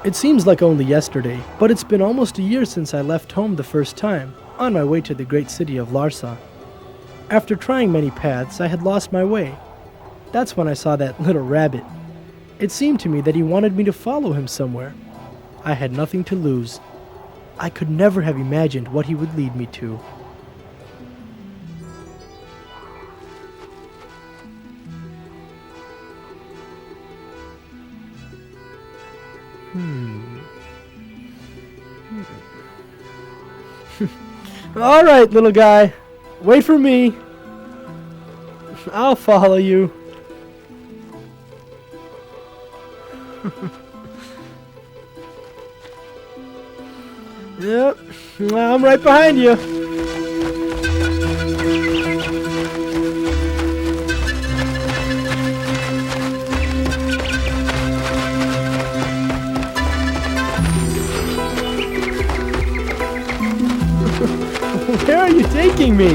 It seems like only yesterday, but it's been almost a year since I left home the first time, on my way to the great city of Larsa. After trying many paths, I had lost my way. That's when I saw that little rabbit. It seemed to me that he wanted me to follow him somewhere. I had nothing to lose. I could never have imagined what he would lead me to. All right, little guy. Wait for me. I'll follow you. Yep, I'm right behind you. Where are you taking me?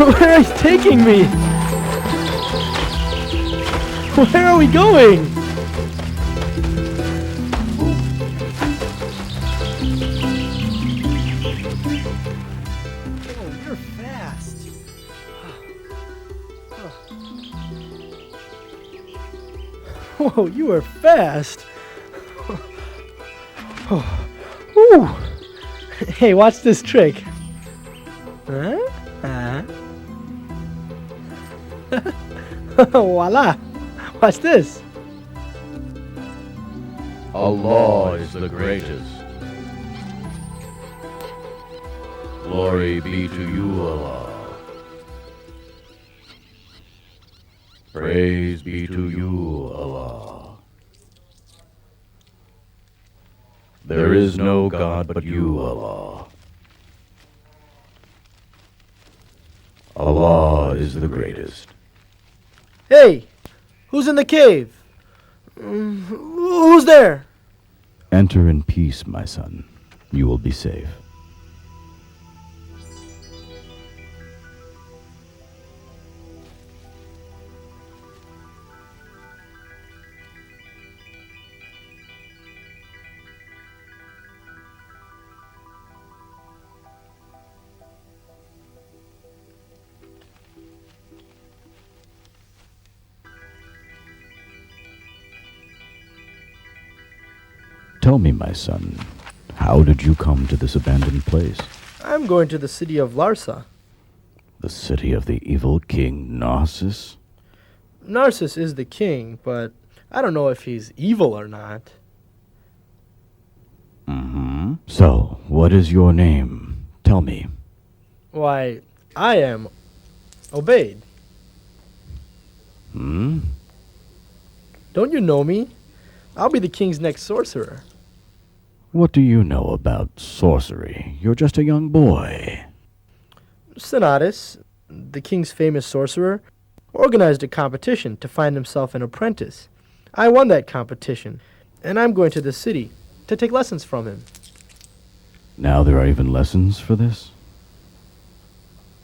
Where are you taking me? Where are we going? Oh, you're fast. Whoa, you are fast. Ooh. Hey, watch this trick. Voila. Watch this. Allah is the greatest. Glory be to you, Allah. Praise be to you, Allah. There is no God but you, Allah. Allah is the greatest. Hey, who's in the cave? Who's there? Enter in peace, my son. You will be safe. Tell me, my son, how did you come to this abandoned place? I'm going to the city of Larsa. The city of the evil King Narcissus? Narcissus is the king, but I don't know if he's evil or not. Mm-hmm. So, what is your name? Tell me. Why, I am Obaid. Hmm? Don't you know me? I'll be the king's next sorcerer. What do you know about sorcery? You're just a young boy. Senatus, the king's famous sorcerer, organized a competition to find himself an apprentice. I won that competition, and I'm going to the city to take lessons from him. Now there are even lessons for this?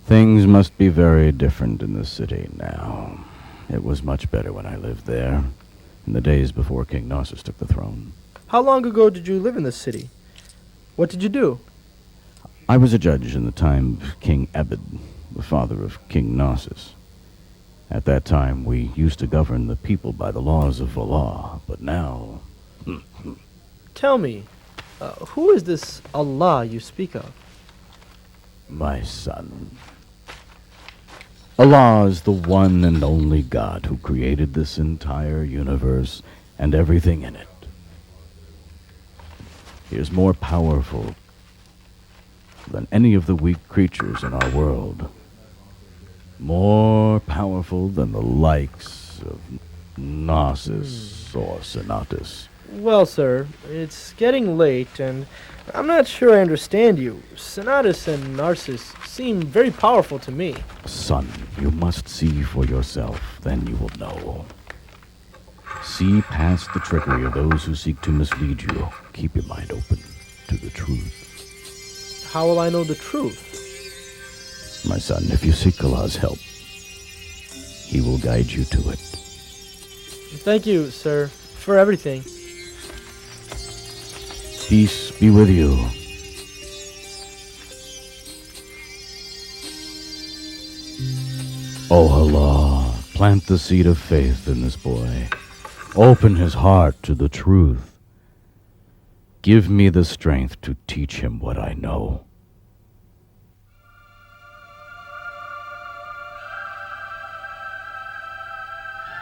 Things must be very different in the city now. It was much better when I lived there, in the days before King Narcissus took the throne. How long ago did you live in this city? What did you do? I was a judge in the time of King Obaid, the father of King Narcissus. At that time, we used to govern the people by the laws of Allah, but now... Tell me, who is this Allah you speak of? My son, Allah is the one and only God who created this entire universe and everything in it. He is more powerful than any of the weak creatures in our world. More powerful than the likes of Narcissus or Senatus. Well, sir, it's getting late, and I'm not sure I understand you. Senatus and Narcissus seem very powerful to me. Son, You must see for yourself, then you will know. See past the trickery of those who seek to mislead you. Keep your mind open to the truth. How will I know the truth? My son, if you seek Allah's help, He will guide you to it. Thank you, sir, for everything. Peace be with you. O Allah, plant the seed of faith in this boy. Open his heart to the truth. Give me the strength to teach him what I know.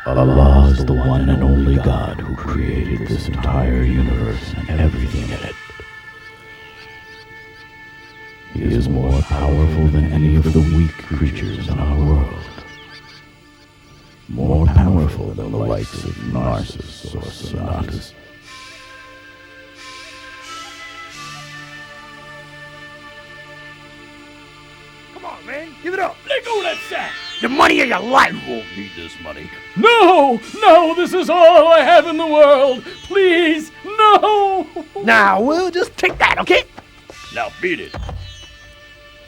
Allah is the one and only God who created this entire universe and everything in it. He is more powerful than any of the weak creatures in our world. More powerful than the likes of Narcissus or Sonatus. Come on, man, give it up. Let go of that sack! The money of your life. You won't need this money. No! No, this is all I have in the world! Please, no! Now, we'll just take that, okay? Now beat it.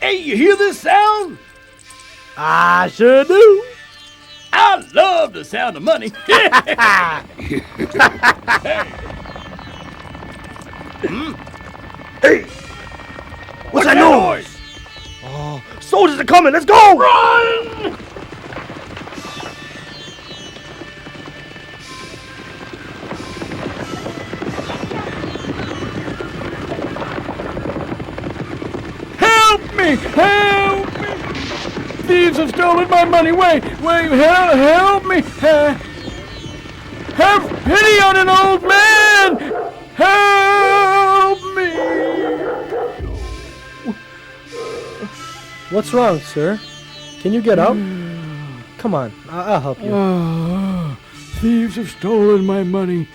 Hey, you hear this sound? I sure do. I love the sound of money. Hey. Hey, what's that noise? Oh, soldiers are coming. Let's go. Run! Help me! Help me! Thieves have stolen my money. Wait, help me! Have pity on an old man! Help me! What's wrong, sir? Can you get up? Come on, I'll help you. Thieves have stolen my money.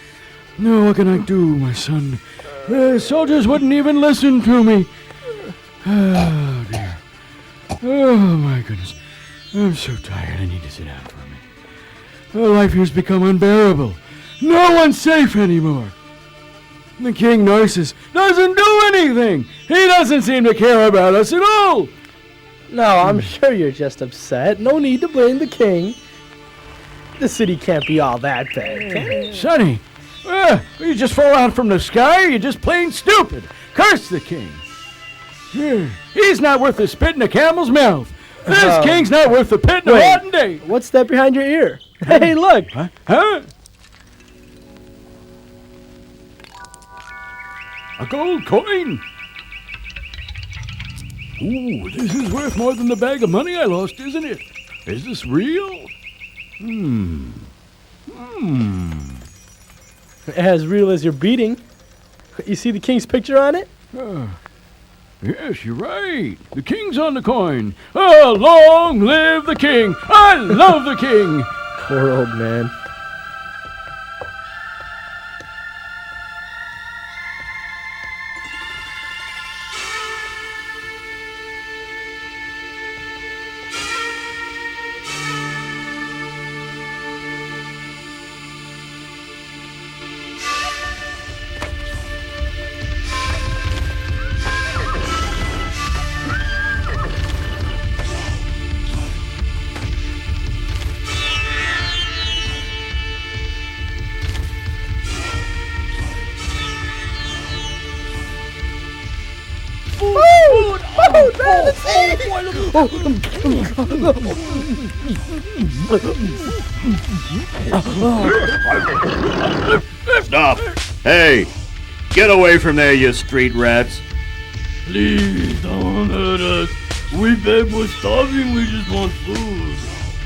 No, what can I do, my son? The soldiers wouldn't even listen to me. Oh, dear. Oh, my goodness. I'm so tired. I need to sit down for a minute. Life here's become unbearable. No one's safe anymore. The King Narcissus doesn't do anything. He doesn't seem to care about us at all. No, I'm sure you're just upset. No need to blame the king. The city can't be all that bad, can it? Sonny, you just fall out from the sky or you're just plain stupid. Curse the king. He's not worth the spit in a camel's mouth. This king's not worth the pit in a rotten day. What's that behind your ear? Hey, look. Huh? A gold coin. Ooh, this is worth more than the bag of money I lost, isn't it? Is this real? As real as your beating. You see the king's picture on it? Yes, you're right. The king's on the coin. Oh, long live the king. I love the king. Poor old man. Stop! Hey! Get away from there, you street rats! Please don't hurt us. We beg, we're starving, we just want food.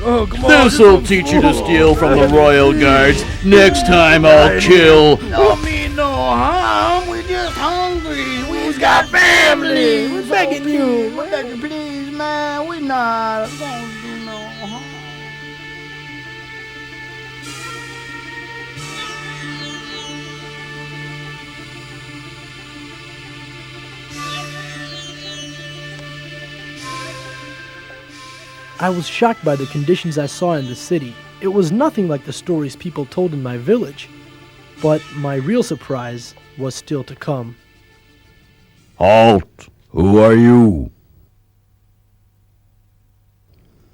Oh, come on. This'll teach you to steal from the royal guards. Next time I'll kill. Don't mean no harm. We're just hungry. We've got family. We're begging you. We're begging, please, man. We're not gonna do no harm. I was shocked by the conditions I saw in the city. It was nothing like the stories people told in my village. But my real surprise was still to come. Halt! Who are you?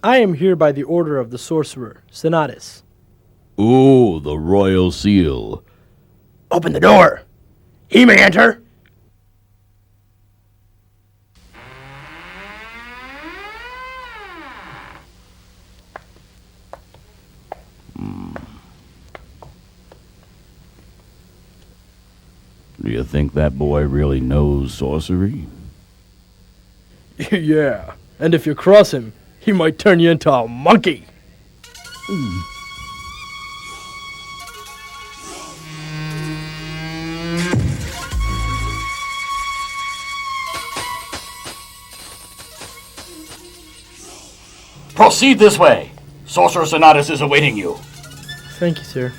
I am here by the order of the sorcerer, Senatus. Ooh, the royal seal. Open the door. He may enter. Do you think that boy really knows sorcery? Yeah, and if you cross him, he might turn you into a monkey. Proceed this way. Sorcerer Senatus is awaiting you. Thank you, sir.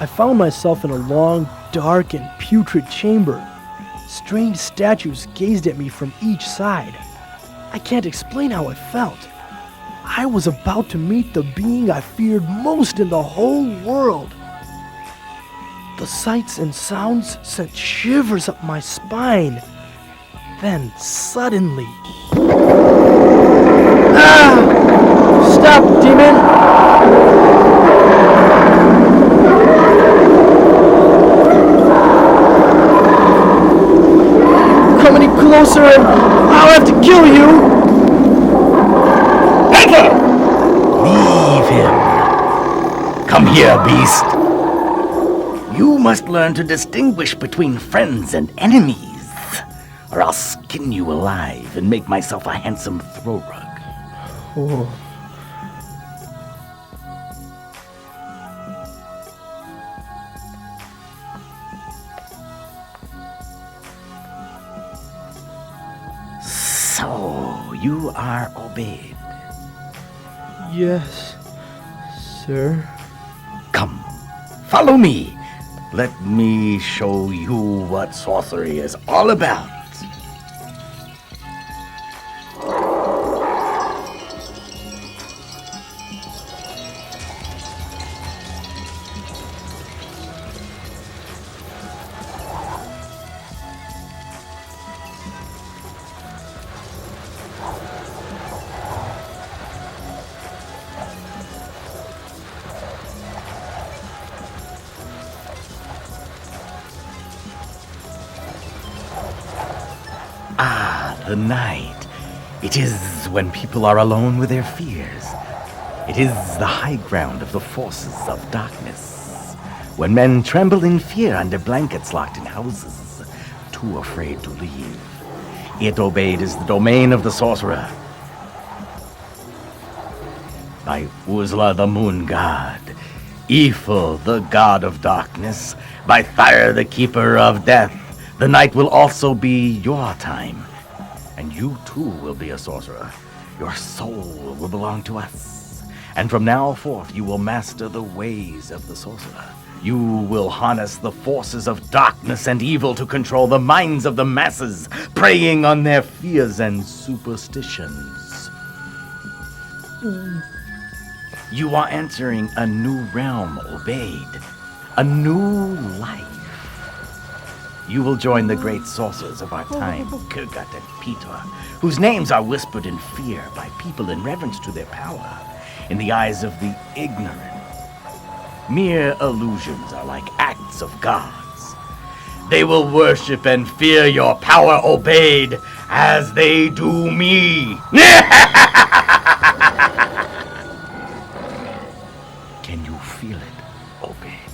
I found myself in a long, dark, and putrid chamber. Strange statues gazed at me from each side. I can't explain how I felt. I was about to meet the being I feared most in the whole world. The sights and sounds sent shivers up my spine. Then, suddenly... Ah! Stop, demon! Come any closer and I'll have to kill you! Enter! Leave him. Come here, beast. You must learn to distinguish between friends and enemies, or I'll skin you alive and make myself a handsome throw rug. Oh. So, you are Obaid. Yes, sir. Come, follow me. Let me show you what sorcery is all about. The night. It is when people are alone with their fears. It is the high ground of the forces of darkness. When men tremble in fear under blankets locked in houses, too afraid to leave. It, Obaid, is the domain of the sorcerer. By Uzla, the moon god. Ifil, the god of darkness. By Thyr, the keeper of death. The night will also be your time. And you too will be a sorcerer. Your soul will belong to us. And from now forth you will master the ways of the sorcerer. You will harness the forces of darkness and evil to control the minds of the masses, preying on their fears and superstitions. You are entering a new realm, Obaid. A new life. You will join the great sorcerers of our time, Kurgat and Peter, whose names are whispered in fear by people in reverence to their power. In the eyes of the ignorant, mere illusions are like acts of gods. They will worship and fear your power, Obaid, as they do me. Can you feel it, Obaid?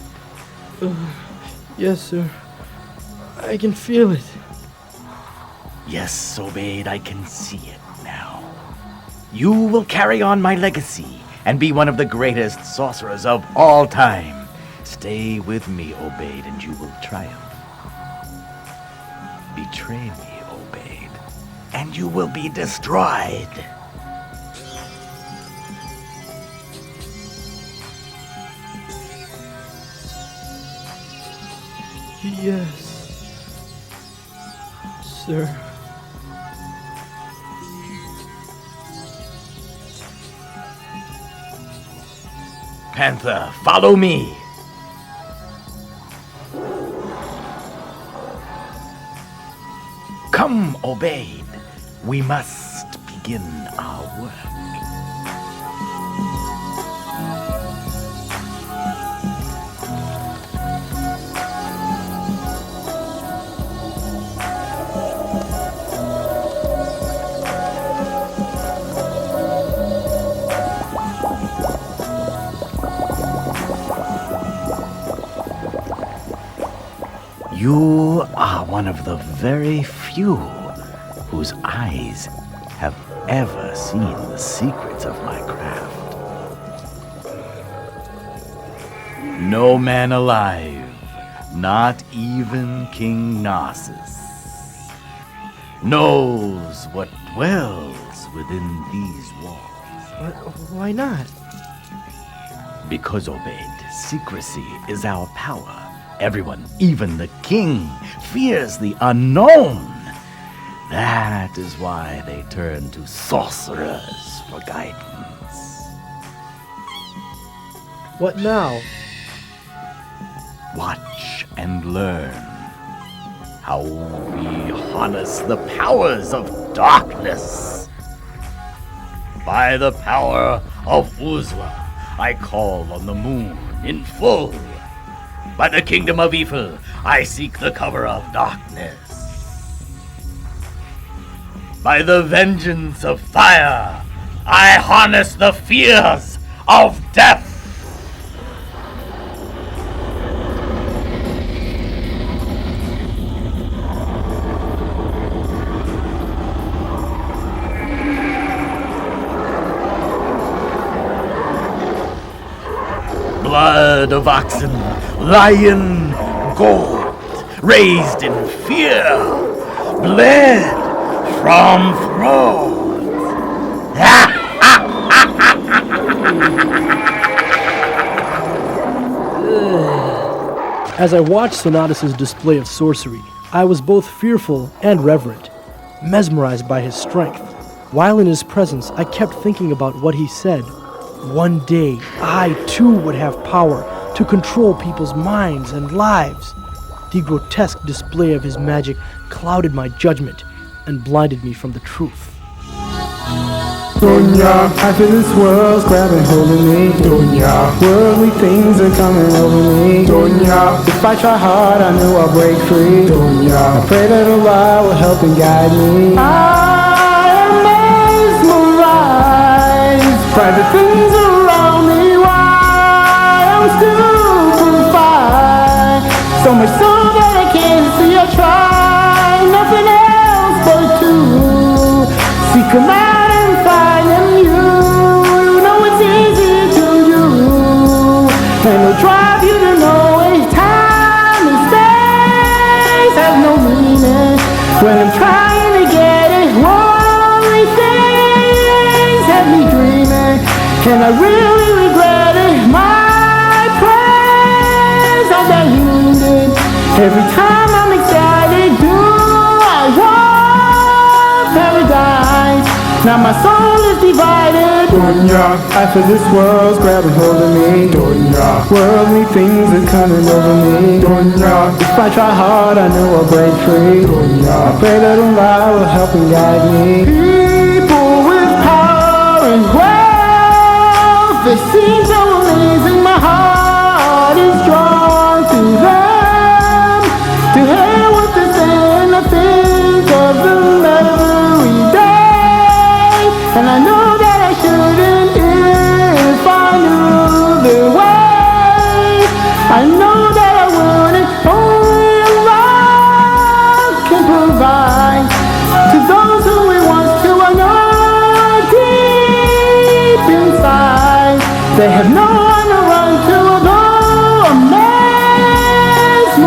Yes, sir. I can feel it. Yes, Obaid, I can see it now. You will carry on my legacy and be one of the greatest sorcerers of all time. Stay with me, Obaid, and you will triumph. Betray me, Obaid, and you will be destroyed. Yes, sir. Panther, follow me. Come, Obaid. We must begin our work. You are one of the very few whose eyes have ever seen the secrets of my craft. No man alive, not even King Narcissus, knows what dwells within these walls. Why not? Because, Obaid, secrecy is our power. Everyone, even the king, fears the unknown. That is why they turn to sorcerers for guidance. What now? Watch and learn how we harness the powers of darkness. By the power of Uzla, I call on the moon in full. By the kingdom of evil, I seek the cover of darkness. By the vengeance of fire, I harness the fears of death. Blood of oxen, lion, gold, raised in fear, bled from throats. As I watched Sonatus's display of sorcery, I was both fearful and reverent, mesmerized by his strength. While in his presence, I kept thinking about what he said. One day, I too would have power to control people's minds and lives. The grotesque display of his magic clouded my judgment and blinded me from the truth. Dunya, I feel this world's grabbing hold of me. Dunya, worldly things are coming over me. Dunya, if I try hard, I know I'll break free. Dunya, I pray that Allah will help and guide me. I am mesmerized by the things around me. Why I'm stupefied, so much so that I can't see or try nothing else but to seek a man. And it'll drive you to know if time and space have no meaning. When I'm trying to get it, worldly things have me dreaming. And I really regretted my prayers all that hindered. Every time I'm excited, do I want paradise? Now my soul is divided. Dunya, after this world's grabbing hold of me. Dunya, worldly things are coming over me. Dunya, if I try hard, I know I'll break free. Dunya, I pray that Allah will help and guide me. People with power and wealth, they seem so amazing. My heart is drawn to them. To hell with the sin, I think of them every day. And I know that I shouldn't if I knew the way. I know that I wouldn't, only Allah can provide. To those who He wants to, I know deep inside they have no one to run to, although I'm mesmerized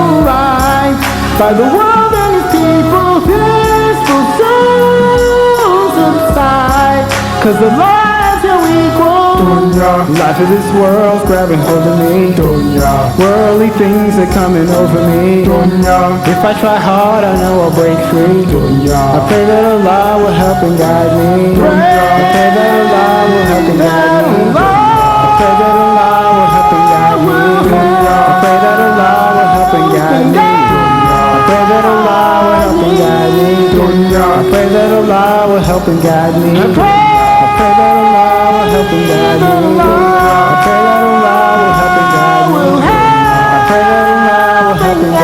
by the world and its people. This will soon subside, 'cause the lives are equal. Dunya, life of this world's grabbing hold of me. Dunya, worldly things are coming over me. Dunya, if I try hard, I know I'll break free. Dunya, I pray that Allah will help and guide me. Dunya, I pray that Allah will help and guide me. I pray that Allah will help and guide me. I pray that Allah will help and guide me. I pray that Allah will help and guide me. I pray that Allah will help and guide me. I pray that Allah will help and guide me. I pray that Allah will help and guide me. I pray that Allah will help and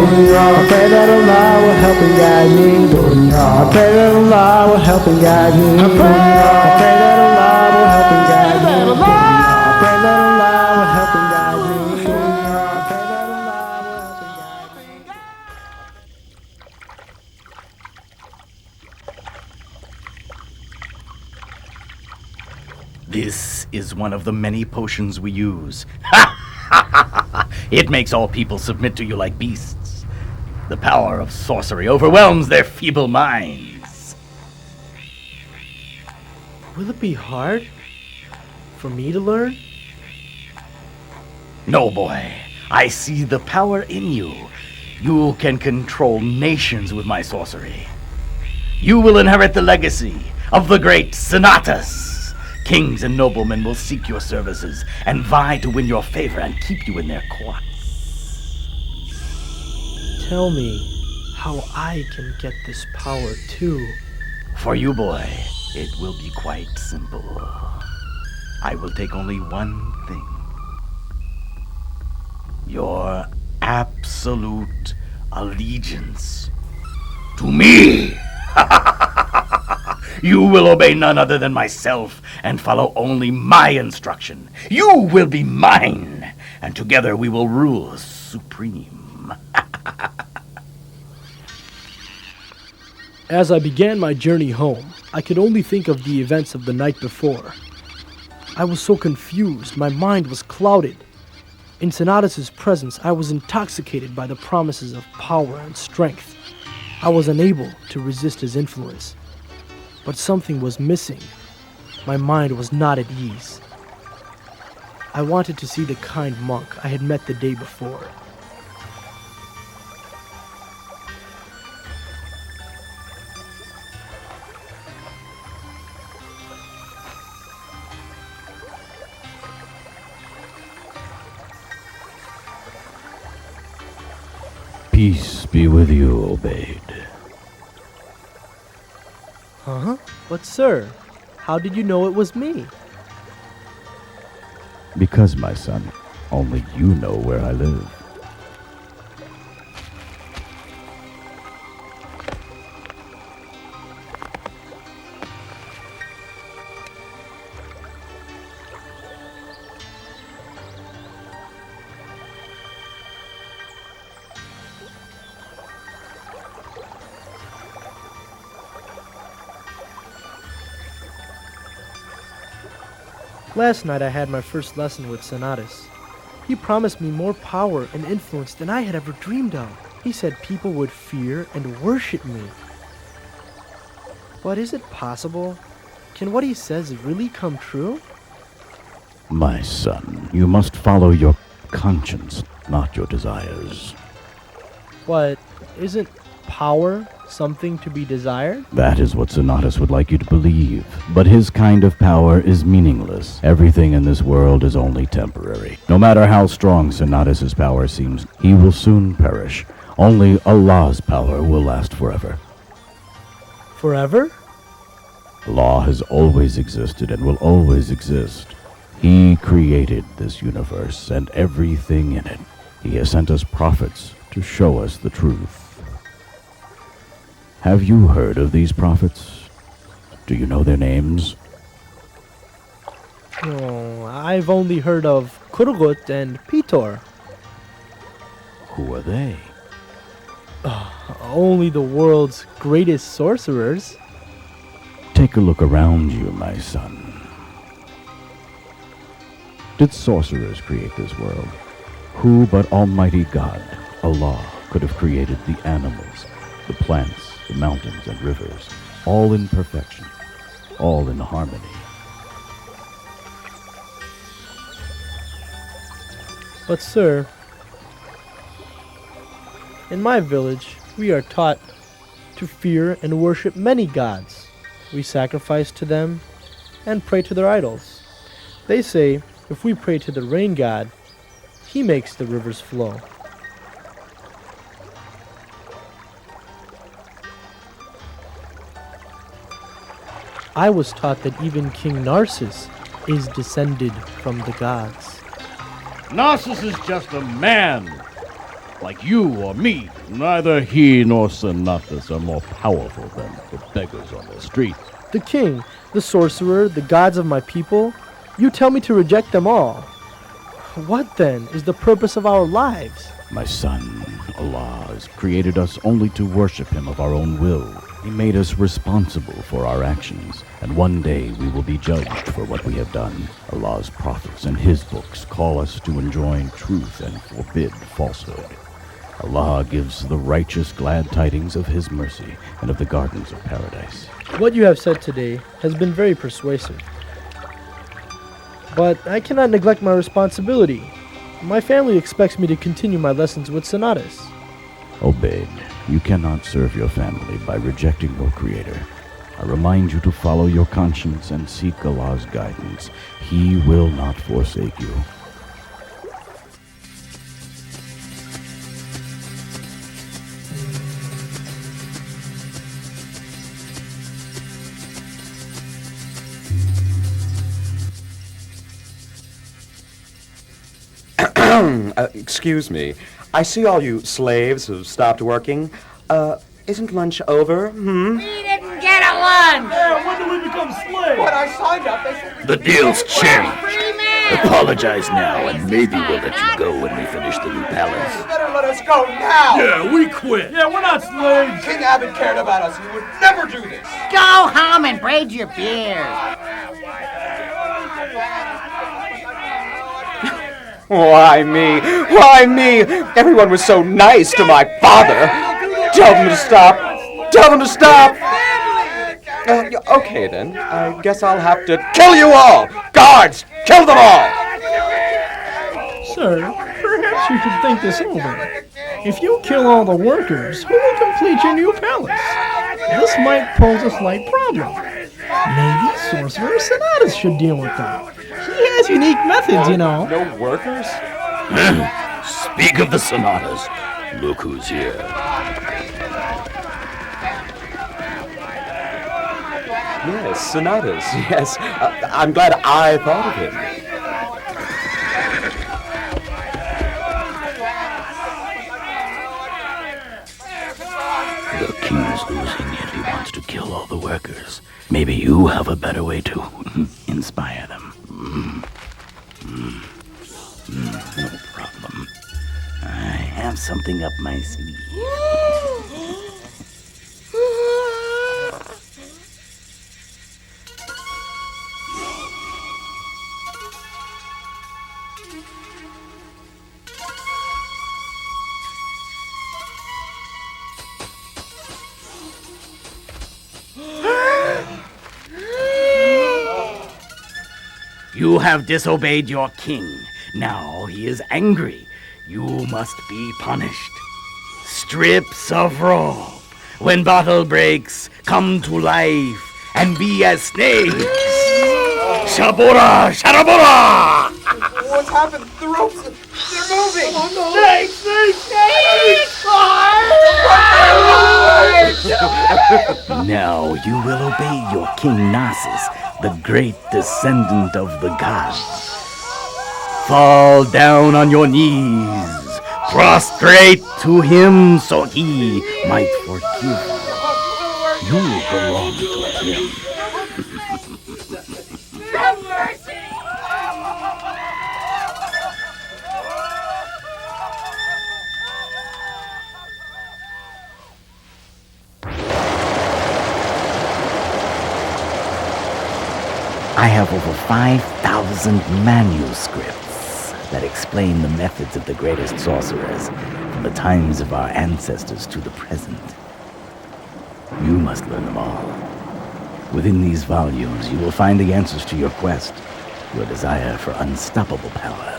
guide me. I pray that Allah will help and guide me. I pray that Allah will help and guide me. I pray that Allah will help and guide me. I pray that Allah will help and guide me. I pray that Allah will help and guide me. This is one of the many potions we use. It makes all people submit to you like beasts. The power of sorcery overwhelms their feeble minds. Will it be hard for me to learn? No, boy. I see the power in you. You can control nations with my sorcery. You will inherit the legacy of the great Senatus. Kings and noblemen will seek your services and vie to win your favor and keep you in their courts. Tell me how I can get this power too. For you, boy, it will be quite simple. I will take only one thing. Your absolute allegiance to me. You will obey none other than myself and follow only my instruction. You will be mine, and together we will rule supreme. As I began my journey home, I could only think of the events of the night before. I was so confused, my mind was clouded. In Senatus's presence, I was intoxicated by the promises of power and strength. I was unable to resist his influence. But something was missing. My mind was not at ease. I wanted to see the kind monk I had met the day before. Peace be with you, Obaid. Huh? But sir, how did you know it was me? Because, my son, only you know where I live. Last night I had my first lesson with Senatus. He promised me more power and influence than I had ever dreamed of. He said people would fear and worship me. But is it possible? Can what he says really come true? My son, you must follow your conscience, not your desires. But isn't power something to be desired? That is what Sonatus would like you to believe. But his kind of power is meaningless. Everything in this world is only temporary. No matter how strong Sonatus's power seems, he will soon perish. Only Allah's power will last forever. Forever? Allah has always existed and will always exist. He created this universe and everything in it. He has sent us prophets to show us the truth. Have you heard of these prophets? Do you know their names? Oh, I've only heard of Kurgut and Pitor. Who are they? Only the world's greatest sorcerers. Take a look around you, my son. Did sorcerers create this world? Who but Almighty God, Allah, could have created the animals, the plants, the mountains and rivers, all in perfection, all in harmony? But sir, in my village, we are taught to fear and worship many gods. We sacrifice to them and pray to their idols. They say if we pray to the rain god, he makes the rivers flow. I was taught that even King Narcissus is descended from the gods. Narcissus is just a man, like you or me. Neither he nor Sonatus are more powerful than the beggars on the street. The king, the sorcerer, the gods of my people, you tell me to reject them all. What then is the purpose of our lives? My son, Allah has created us only to worship him of our own will. He made us responsible for our actions, and one day we will be judged for what we have done. Allah's prophets and his books call us to enjoin truth and forbid falsehood. Allah gives the righteous glad tidings of his mercy and of the gardens of paradise. What you have said today has been very persuasive. But I cannot neglect my responsibility. My family expects me to continue my lessons with Sonatus. Obaid, you cannot serve your family by rejecting your Creator. I remind you to follow your conscience and seek Allah's guidance. He will not forsake you. Excuse me. I see all you slaves have stopped working. Isn't lunch over? We didn't get a lunch! When do we become slaves? When I signed up, they said The deal's changed. Free man! Apologize now, and maybe we'll let you go when we finish the new palace. you better let us go now! Yeah, we quit. Yeah, we're not slaves. King Abbott cared about us. He would never do this. Go home and braid your beard! Why me? Why me? Everyone was so nice to my father. Tell them to stop. Tell them to stop. Okay then. I guess I'll have to kill you all. Guards, kill them all. Sir, perhaps you should think this over. If you kill all the workers, who will complete your new palace? This might pose a slight problem. Maybe Sorcerer Sonatus should deal with them. He has unique methods, you know. No workers? Speak of the Sonatas. Look who's here. Yes, Sonatus. Yes. I'm glad I thought of him. The king's losing, yet he wants to kill all the workers. Maybe you have a better way to inspire them. No problem. I have something up my sleeve. You have disobeyed your king. Now he is angry. You must be punished. Strips of rope. When battle breaks, come to life and be as snakes. Shabura! Sharabura! What's happened? The ropes, they're moving! Oh, no. Snakes! Now you will obey your king Narcissus, the great descendant of the gods. Fall down on your knees, prostrate to him so he might forgive you. You belong to him. Have mercy! I have over 5,000 manuscripts that explain the methods of the greatest sorcerers from the times of our ancestors to the present. You must learn them all. Within these volumes, you will find the answers to your quest, your desire for unstoppable power.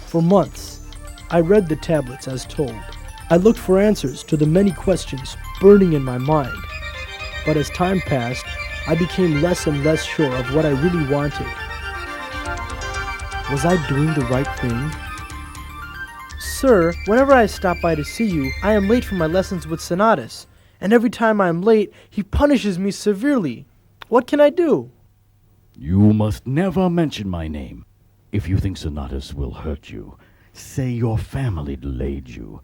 For months, I read the tablets as told. I looked for answers to the many questions burning in my mind. But as time passed, I became less and less sure of what I really wanted. Was I doing the right thing? Sir, whenever I stop by to see you, I am late for my lessons with Sonatus, and every time I am late, he punishes me severely. What can I do? You must never mention my name. If you think Sonatus will hurt you, say your family delayed you.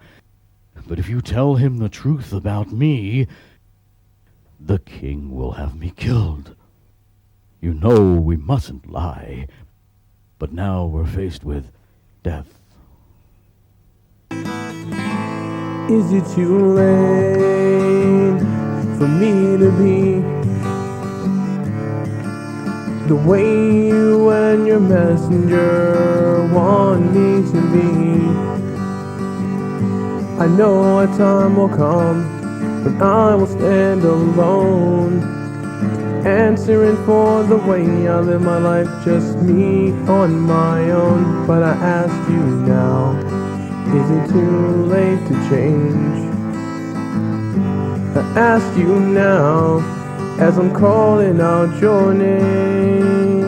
But if you tell him the truth about me, the king will have me killed. You know we mustn't lie, but now we're faced with death. Is it too late for me to be the way you and your messenger want me to be? I know a time will come when I will stand alone, answering for the way I live my life, just me on my own. But I ask you now, is it too late to change? I ask you now, as I'm calling out your name.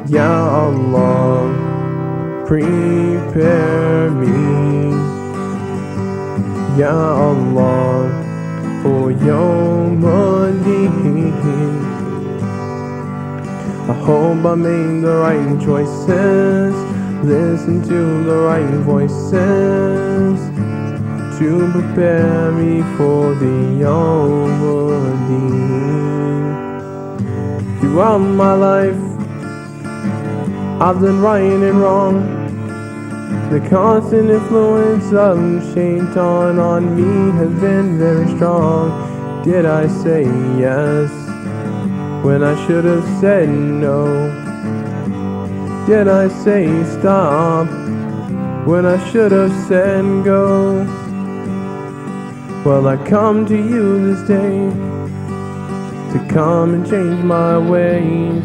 Ya Allah, prepare me, Ya Allah, for Yawm al-Din. I hope I made the right choices, listen to the right voices, to prepare me for the Yawm al-Din. Throughout my life, I've done right and wrong. The constant influence of Shaitan on me has been very strong. Did I say yes when I should have said no? Did I say stop when I should have said go? Well, I come to you this day to come and change my ways,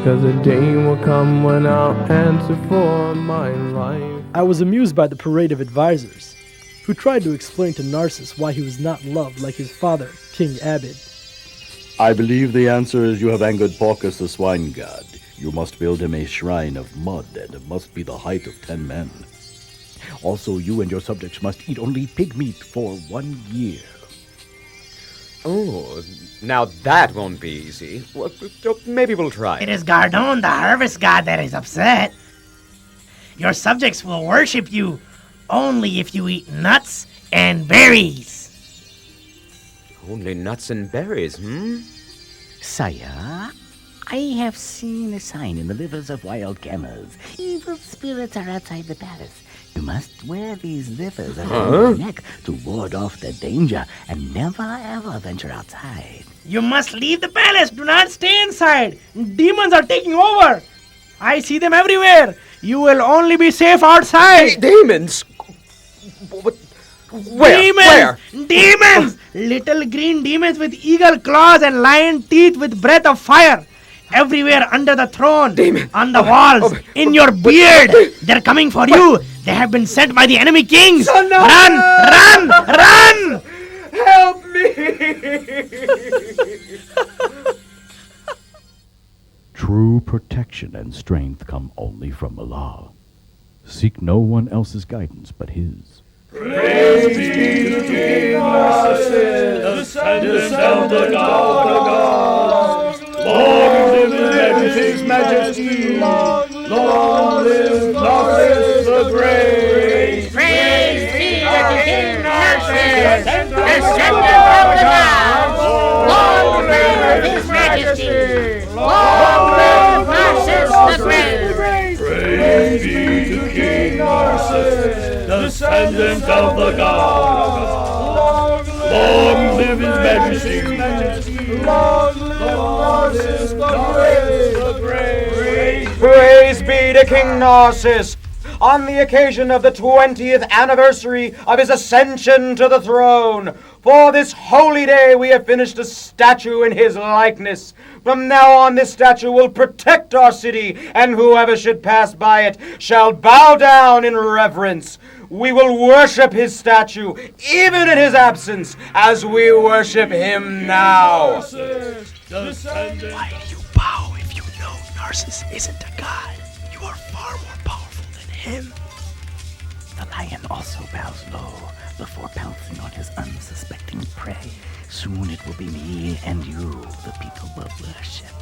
'cause a day will come when I'll answer for my life. I was amused by the parade of advisors, who tried to explain to Narcissus why he was not loved like his father, King Obaid. I believe the answer is you have angered Porcus the swine god. You must build him a shrine of mud, and it must be the height of 10 men. Also, you and your subjects must eat only pig meat for 1 year. Oh, now that won't be easy. Well, maybe we'll try. It is Gardon, the harvest god, that is upset. Your subjects will worship you only if you eat nuts and berries. Only nuts and berries, Sire, I have seen a sign in the livers of wild camels. Evil spirits are outside the palace. You must wear these livers around your neck to ward off the danger and never ever venture outside. You must leave the palace. Do not stay inside. Demons are taking over. I see them everywhere. You will only be safe outside. Demons? But Where? Demons! Where? Demons! Little green demons with eagle claws and lion teeth with breath of fire. Everywhere under the throne, Demon. on the walls, in your beard. They're coming for you. They have been sent by the enemy kings. Son, no. Run! Run! Run! Help me! True protection and strength come only from Allah. Seek no one else's guidance but His. Praise be to King Narcissus, descendant of the gods. Long live His Majesty. Long live Narcissus the Great. Praise be to King Narcissus, descendant of the gods. Long live His Majesty. Long live Narcissus the Great. Praise be to King Narcissus, descendant of the gods. Long live His Majesty. Long live Narcissus the Great. Praise be to King Narcissus. On the occasion of the 20th anniversary of his ascension to the throne, for this holy day we have finished a statue in his likeness. From now on this statue will protect our city, and whoever should pass by it shall bow down in reverence. We will worship his statue, even in his absence, as we worship him now. Why do you bow if you know Narcissus isn't a god? You are far more powerful than him. The lion also bows low before pouncing on his unsuspecting prey. Soon it will be me and you the people will worship.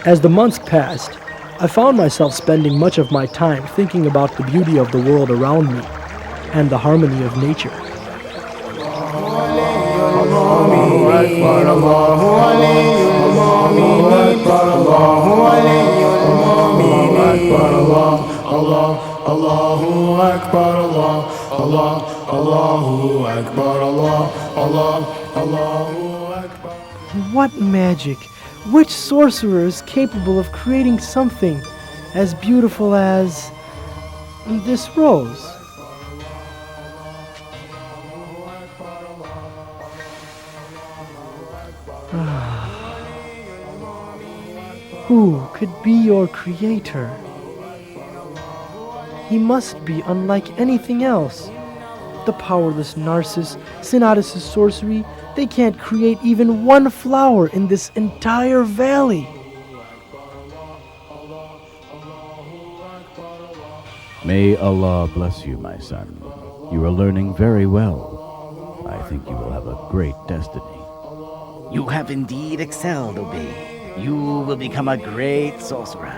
As the months passed, I found myself spending much of my time thinking about the beauty of the world around me and the harmony of nature. What magic? Which sorcerer is capable of creating something as beautiful as this rose? Who could be your creator? He must be unlike anything else. The powerless Narcissus, Sinatus' sorcery, they can't create even one flower in this entire valley. May Allah bless you, my son. You are learning very well. I think you will have a great destiny. You have indeed excelled, Obaid. You will become a great sorcerer.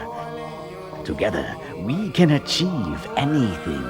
Together, we can achieve anything.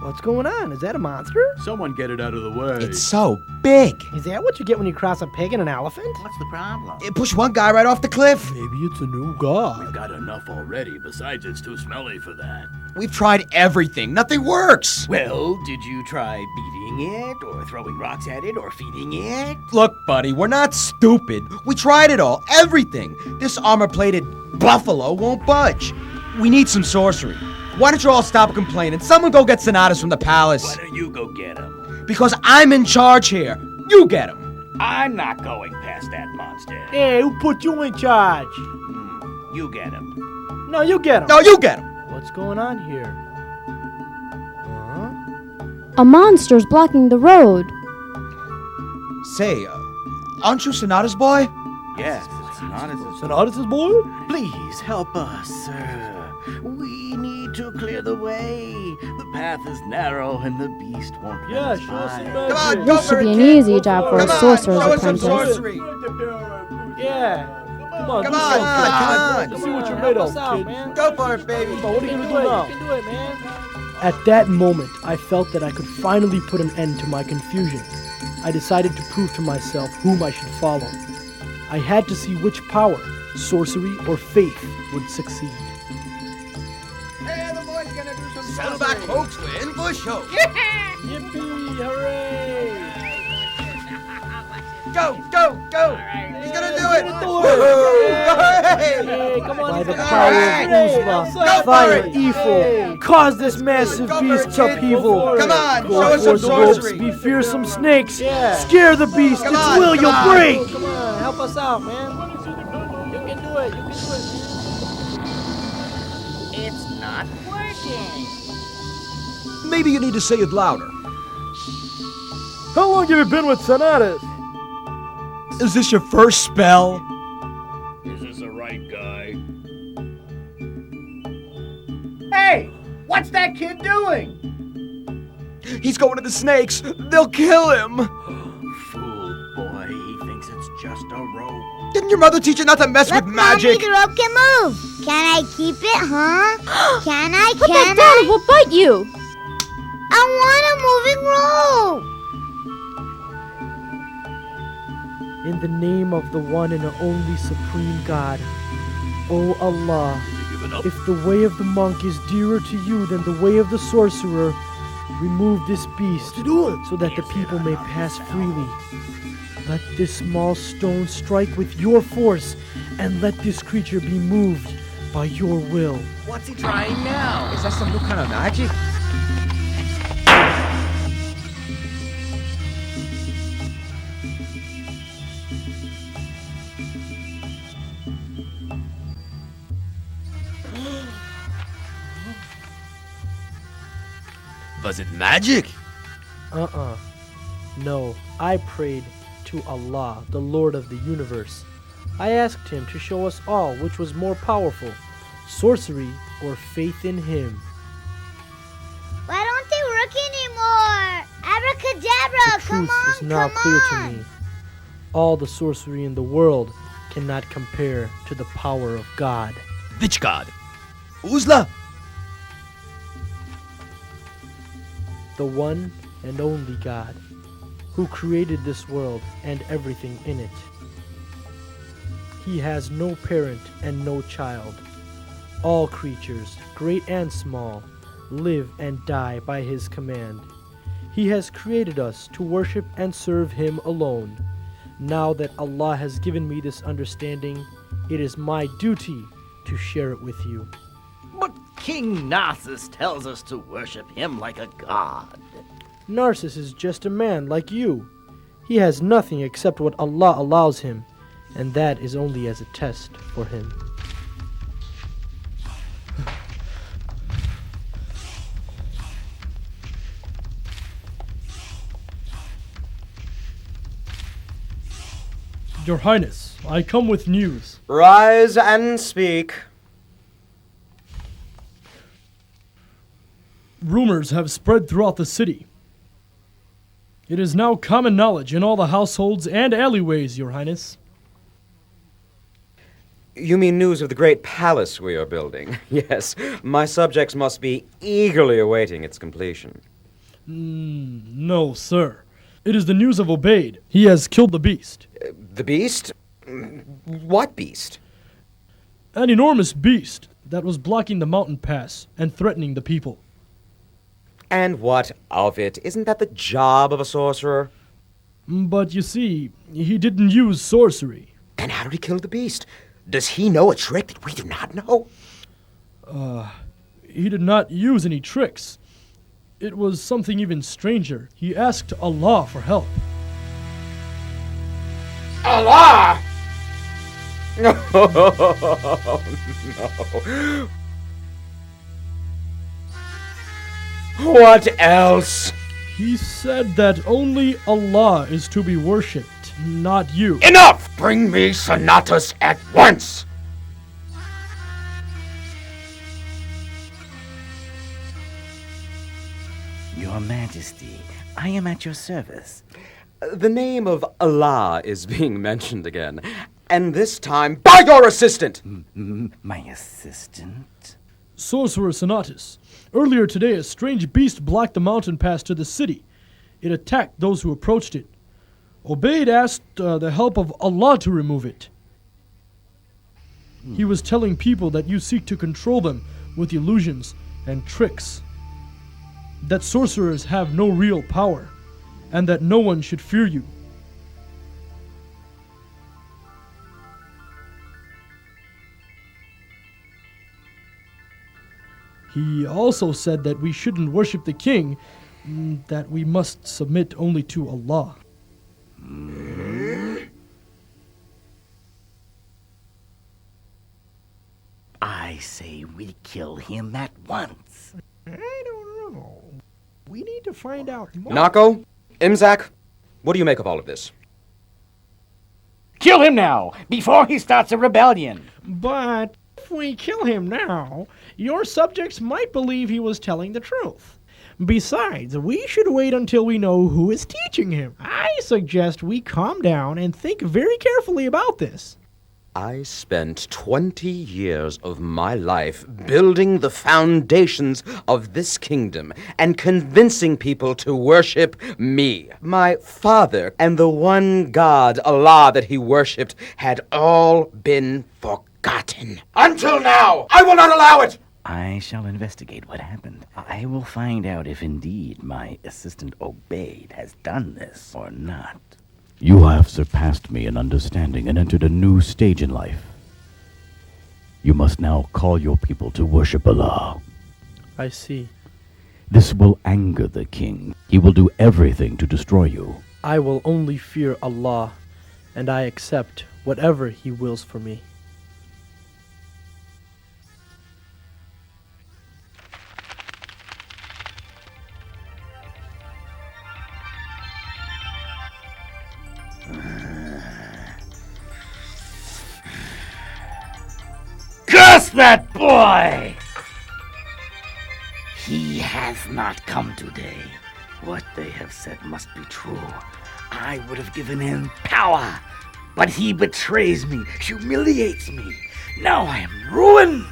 What's going on? Is that a monster? Someone get it out of the way. It's so big. Is that what you get when you cross a pig and an elephant? What's the problem? It pushed one guy right off the cliff. Maybe it's a new god. We've got enough already. Besides, it's too smelly for that. We've tried everything. Nothing works. Well, did you try beating it, or throwing rocks at it, or feeding it? Look, buddy, we're not stupid. We tried it all. Everything. This armor-plated buffalo won't budge. We need some sorcery. Why don't you all stop complaining? Someone go get Sonatas from the palace. Why don't you go get him? Because I'm in charge here. You get him. I'm not going past that monster. Hey, who put you in charge? You get him. No, you get him. No, you get him. What's going on here? A monster's blocking the road. Say, aren't you Sonata's boy? Yes, it's not as Sonatus' boy? Please help us, sir. We need to clear the way. The path is narrow and the beast won't let us by. Come on, This should be an easy job for a sorcerer's show us some apprentice. sorcery. Yeah. Come on, Come do on, something. come on. Let's see what you're made of, kid. Go for it, baby. What are you gonna do now? You can do it, man. At that moment, I felt that I could finally put an end to my confusion. I decided to prove to myself whom I should follow. I had to see which power, sorcery or faith, would succeed. Hey, the boy's gonna do some Saddleback hoax in bush hoax. Yippee! Hooray! Go, go, go! He's gonna do it! Hey, come on, by the power of Uzma, fire Ifo, cause this massive beast's upheaval. Come on, Go show us some for the ropes, sorcery. be fearsome snakes, scare the beast, Come its on, will come you'll on. break. Come on, help us out, man. You can do it. You can do it. It's not working. Maybe you need to say it louder. How long have you been with Sonatas? Is this your first spell? Is this the right guy? Hey, what's that kid doing? He's going to the snakes. They'll kill him. Fool boy, he thinks it's just a rope. Didn't your mother teach you not to mess with magic? Mommy, the rope can move. Can I keep it, huh? Can I? Put that down, it will bite you. I want a moving rope. In the name of the one and only Supreme God, O Allah, if the way of the monk is dearer to you than the way of the sorcerer, remove this beast so that the people may pass freely. Let this small stone strike with your force, and let this creature be moved by your will. What's he trying now? Is that some new kind of magic? Was it magic? No, I prayed to Allah, the Lord of the universe. I asked him to show us all which was more powerful, sorcery or faith in him. Why don't they work anymore? Abracadabra, The truth is now clear to me. All the sorcery in the world cannot compare to the power of God. Which god? Uzla! The one and only God, who created this world and everything in it. He has no parent and no child. All creatures, great and small, live and die by his command. He has created us to worship and serve him alone. Now that Allah has given me this understanding, it is my duty to share it with you. But King Narcissus tells us to worship him like a god. Narcissus is just a man like you. He has nothing except what Allah allows him, and that is only as a test for him. Your Highness, I come with news. Rise and speak. Rumors have spread throughout the city. It is now common knowledge in all the households and alleyways, Your Highness. You mean news of the great palace we are building? Yes, my subjects must be eagerly awaiting its completion. No, sir. It is the news of Obaid. He has killed the beast. The beast? What beast? An enormous beast that was blocking the mountain pass and threatening the people. And what of it? Isn't that the job of a sorcerer? But you see, he didn't use sorcery. Then how did he kill the beast? Does he know a trick that we do not know? He did not use any tricks. It was something even stranger. He asked Allah for help. Allah! No, no. What else? He said that only Allah is to be worshipped, not you. Enough! Bring me Sonatas at once! Your Majesty, I am at your service. The name of Allah is being mentioned again, and this time by your assistant! My assistant? Sorcerer Sonatus, earlier today a strange beast blocked the mountain pass to the city. It attacked those who approached it. Obaid asked the help of Allah to remove it. He was telling people that you seek to control them with illusions and tricks. That sorcerers have no real power, and that no one should fear you. He also said that we shouldn't worship the king, that we must submit only to Allah. I say we kill him at once. I don't know. We need to find out more. Nako, Imzak, what do you make of all of this? Kill him now, before he starts a rebellion. But if we kill him now, your subjects might believe he was telling the truth. Besides, we should wait until we know who is teaching him. I suggest we calm down and think very carefully about this. I spent 20 years of my life building the foundations of this kingdom and convincing people to worship me. My father and the one God, Allah, that he worshipped had all been forgotten. Until now, I will not allow it! I shall investigate what happened. I will find out if indeed my assistant Obaid has done this or not. You have surpassed me in understanding and entered a new stage in life. You must now call your people to worship Allah. I see. This will anger the king. He will do everything to destroy you. I will only fear Allah, and I accept whatever He wills for me. Curse that boy! He has not come today. What they have said must be true. I would have given him power, but he betrays me, humiliates me. Now I am ruined.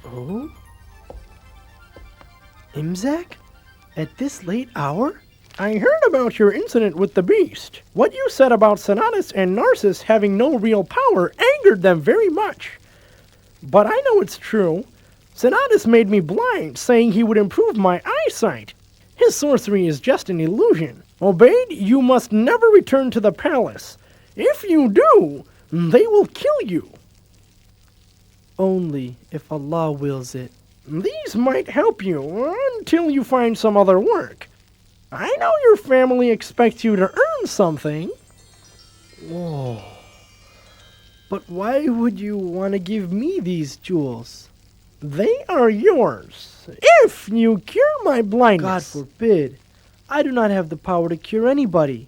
Oh? Imzak? At this late hour? I heard about your incident with the beast. What you said about Sonatus and Narcissus having no real power angered them very much. But I know it's true. Sonatus made me blind, saying he would improve my eyesight. His sorcery is just an illusion. Obaid, you must never return to the palace. If you do, they will kill you. Only if Allah wills it. These might help you until you find some other work. I know your family expects you to earn something. Whoa. But why would you want to give me these jewels? They are yours. If you cure my blindness. God forbid. I do not have the power to cure anybody.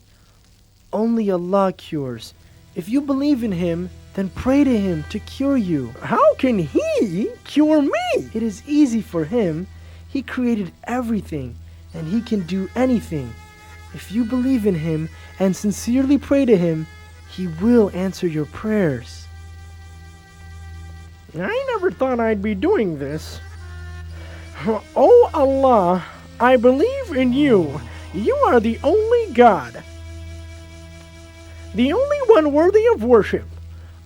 Only Allah cures. If you believe in Him, then pray to Him to cure you. How can He cure me? It is easy for Him. He created everything, and He can do anything. If you believe in Him and sincerely pray to Him, He will answer your prayers. I never thought I'd be doing this. Oh Allah, I believe in you. You are the only God. The only one worthy of worship.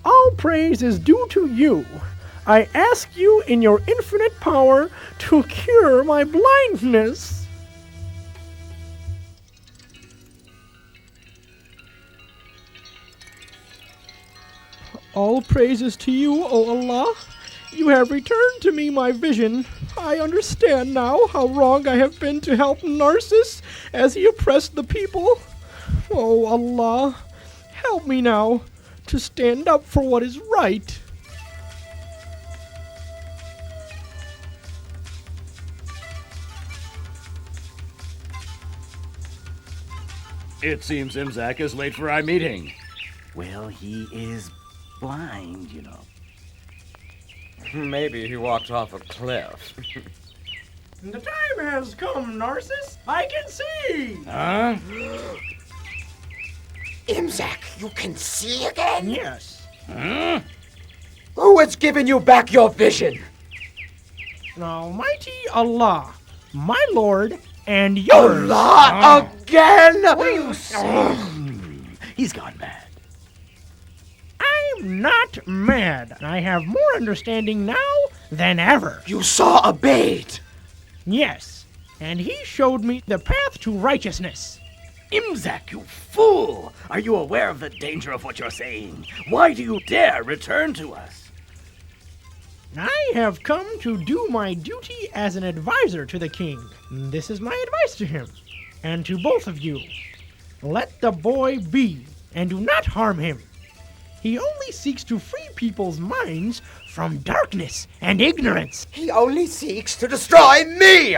All praise is due to you. I ask you in your infinite power to cure my blindness. All praises to you, O Allah. You have returned to me my vision. I understand now how wrong I have been to help Narcissus as he oppressed the people. Oh Allah, help me now to stand up for what is right. It seems Imzak is late for our meeting. Well, he is blind, you know. Maybe he walked off a cliff. The time has come, Narcissus. I can see. Huh? Imzak, you can see again? Yes. Huh? Who has given you back your vision? Almighty Allah, my Lord and yours. Allah again? What are you saying? He's gone mad. I'm not mad. I have more understanding now than ever. You saw Obaid. Yes, and he showed me the path to righteousness. Imzak, you fool! Are you aware of the danger of what you're saying? Why do you dare return to us? I have come to do my duty as an advisor to the king. This is my advice to him, and to both of you. Let the boy be, and do not harm him. He only seeks to free people's minds from darkness and ignorance. He only seeks to destroy me!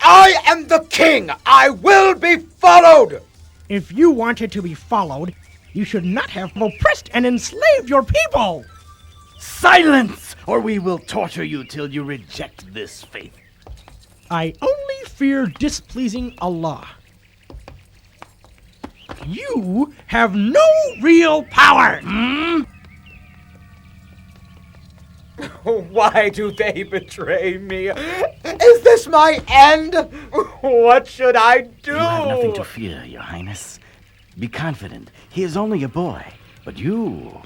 I am the king! I will be followed! If you wanted to be followed, you should not have oppressed and enslaved your people! Silence, or we will torture you till you reject this faith. I only fear displeasing Allah. You have no real power! Why do they betray me? Is this my end? What should I do? You have nothing to fear, Your Highness. Be confident. He is only a boy. But you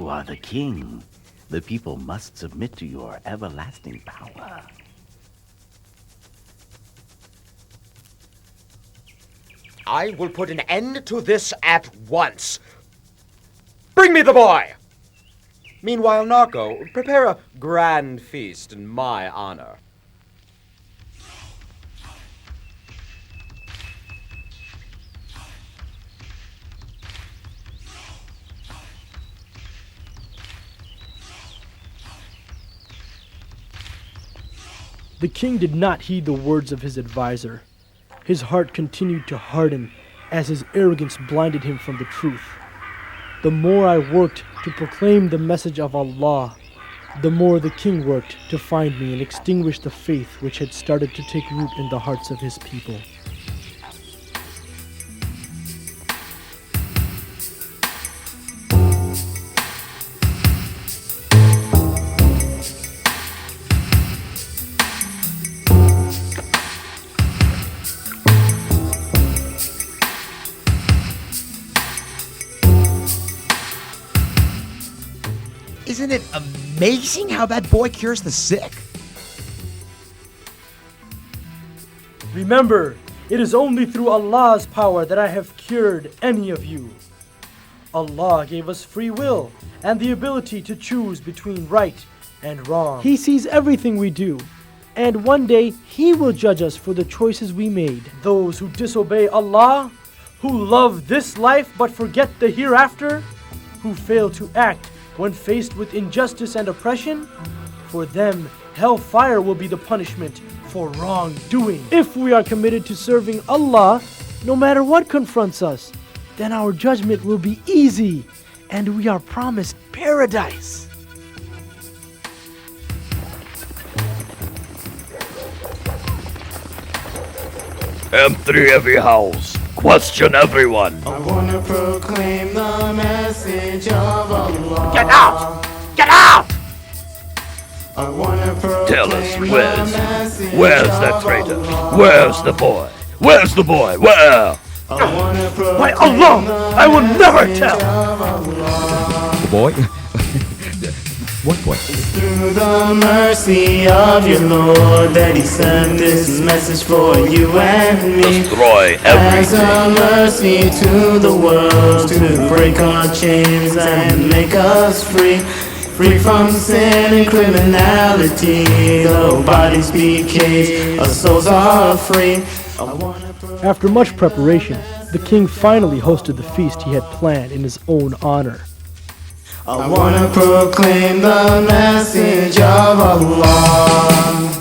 are the king. The people must submit to your everlasting power. I will put an end to this at once. Bring me the boy! Meanwhile, Narco, prepare a grand feast in my honor. The king did not heed the words of his advisor. His heart continued to harden as his arrogance blinded him from the truth. The more I worked to proclaim the message of Allah, the more the king worked to find me and extinguish the faith which had started to take root in the hearts of his people. Isn't it amazing how that boy cures the sick? Remember, it is only through Allah's power that I have cured any of you. Allah gave us free will and the ability to choose between right and wrong. He sees everything we do, and one day He will judge us for the choices we made. Those who disobey Allah, who love this life but forget the hereafter, who fail to act when faced with injustice and oppression, for them, hellfire will be the punishment for wrongdoing. If we are committed to serving Allah, no matter what confronts us, then our judgment will be easy, and we are promised paradise. Empty every house. Question everyone. I wanna proclaim the message of Allah. Get out! Get out! I wanna proclaim Tell us, the message where's that of traitor? Allah. Where's the boy? Where's the boy? Where? By Allah! I will never tell! The boy? What boy? Through the mercy of your Lord that He sent this message for you and me. Destroy As everything. a mercy to the world, to break our chains and make us free. free from sin and criminality. Though bodies be caged, our souls are free. After much preparation, the king finally hosted the feast he had planned in his own honor. I wanna proclaim the message of Allah.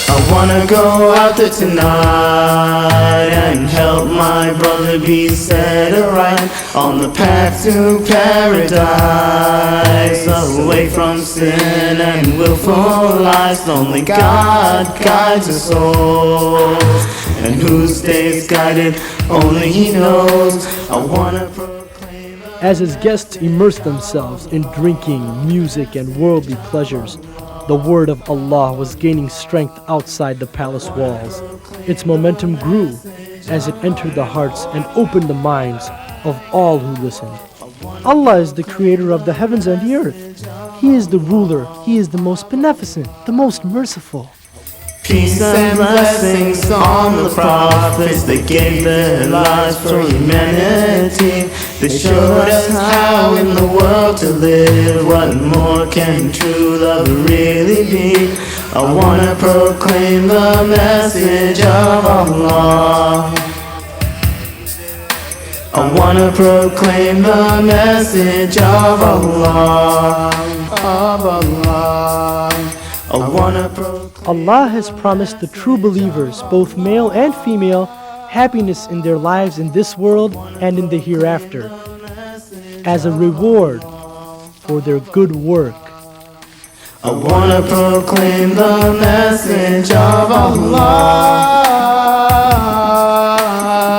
I wanna go out there tonight and help my brother be set right on the path to paradise, away from sin and willful lies. Only God guides our souls, and who stays guided, only He knows. I wanna proclaim. As his guests immersed themselves in drinking, music, and worldly pleasures, the word of Allah was gaining strength outside the palace walls. Its momentum grew as it entered the hearts and opened the minds of all who listened. Allah is the creator of the heavens and the earth. He is the ruler. He is the most beneficent, the most merciful. Peace and blessings on the prophets that gave their lives for humanity. They showed us how in the world to live. What more can true love really be? I wanna proclaim the message of Allah. I wanna proclaim the message of Allah. I wanna proclaim. Allah has promised the true believers, both male and female, happiness in their lives in this world and in the hereafter, as a reward for their good work. I wanna proclaim the message of Allah.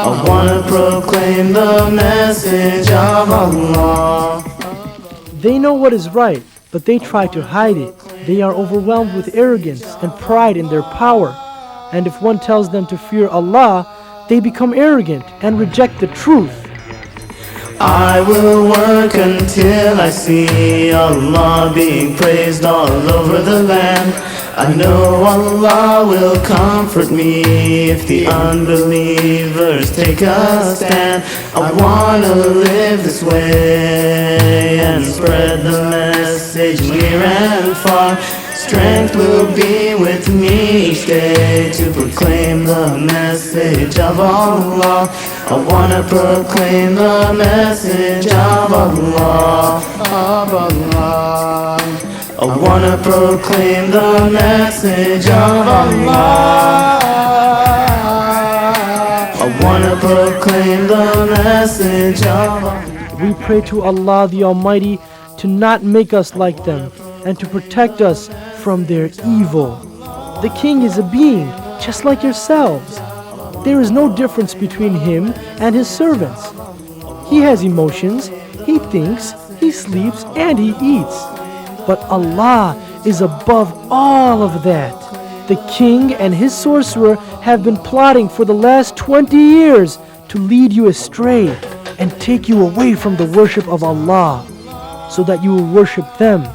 I wanna proclaim the message of Allah. They know what is right, but they try to hide it. They are overwhelmed with arrogance and pride in their power. And if one tells them to fear Allah, they become arrogant and reject the truth. I will work until I see Allah being praised all over the land. I know Allah will comfort me if the unbelievers take a stand. I wanna live this way and spread the message near and far. Strength will be with me each day to proclaim the message of Allah. I wanna proclaim the message of Allah, of Allah. I wanna proclaim the message of Allah. I wanna proclaim the message of Allah. We pray to Allah the Almighty to not make us like them and to protect us from their evil. The king is a being just like yourselves. There is no difference between him and his servants. He has emotions, he thinks, he sleeps, and he eats. But Allah is above all of that. The king and his sorcerer have been plotting for the last 20 years to lead you astray and take you away from the worship of Allah, so that you will worship them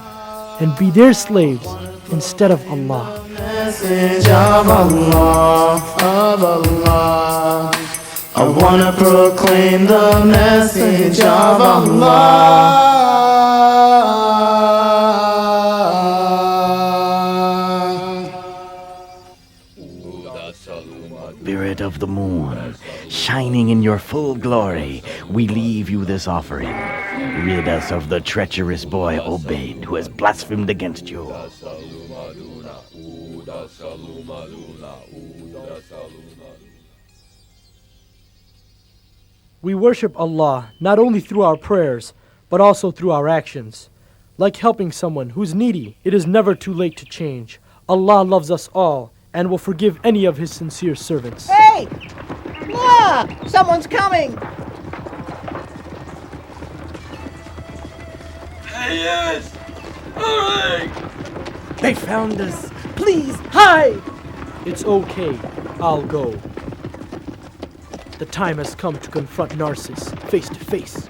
and be their slaves instead of Allah. Message of Allah, of Allah. I wanna proclaim the message of Allah. Spirit of the moon, shining in your full glory, we leave you this offering. Rid us of the treacherous boy Obaid, who has blasphemed against you. We worship Allah not only through our prayers, but also through our actions. Like helping someone who's needy, it is never too late to change. Allah loves us all and will forgive any of His sincere servants. Hey! Look! Someone's coming! Yes! Hurry! They found us! Please, hide! It's okay. I'll go. The time has come to confront Narcissus face to face.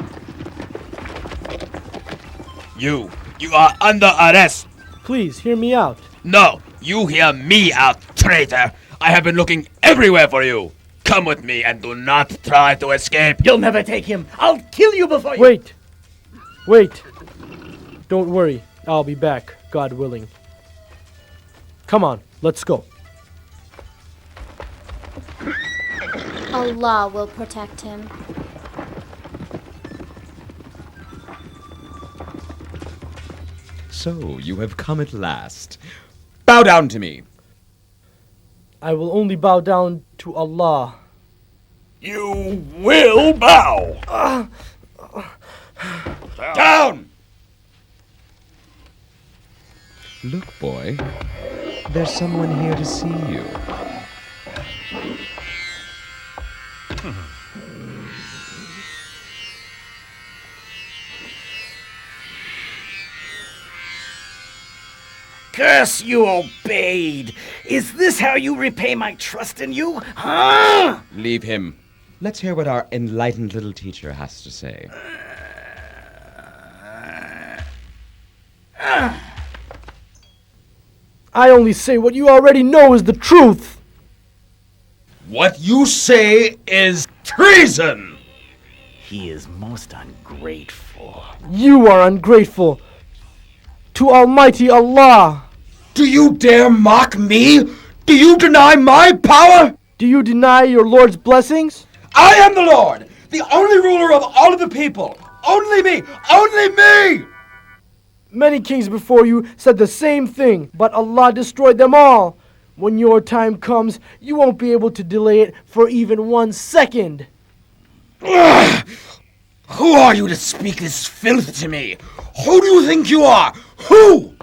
You are under arrest! Please, hear me out. No, you hear me out, traitor! I have been looking everywhere for you! Come with me and do not try to escape! You'll never take him! I'll kill you before you— Wait! Wait. Don't worry. I'll be back, God willing. Come on, let's go. Allah will protect him. So, you have come at last. Bow down to me. I will only bow down to Allah. You will bow. Down! Look, boy. There's someone here to see you. Curse you, Obaid! Is this how you repay my trust in you? Huh? Leave him. Let's hear what our enlightened little teacher has to say. I only say what you already know is the truth. What you say is treason! He is most ungrateful. You are ungrateful to Almighty Allah. Do you dare mock me? Do you deny my power? Do you deny your Lord's blessings? I am the Lord, the only ruler of all of the people. Only me! Only me! Many kings before you said the same thing, but Allah destroyed them all. When your time comes, you won't be able to delay it for even 1 second. Ugh! Who are you to speak this filth to me? Who do you think you are? Who?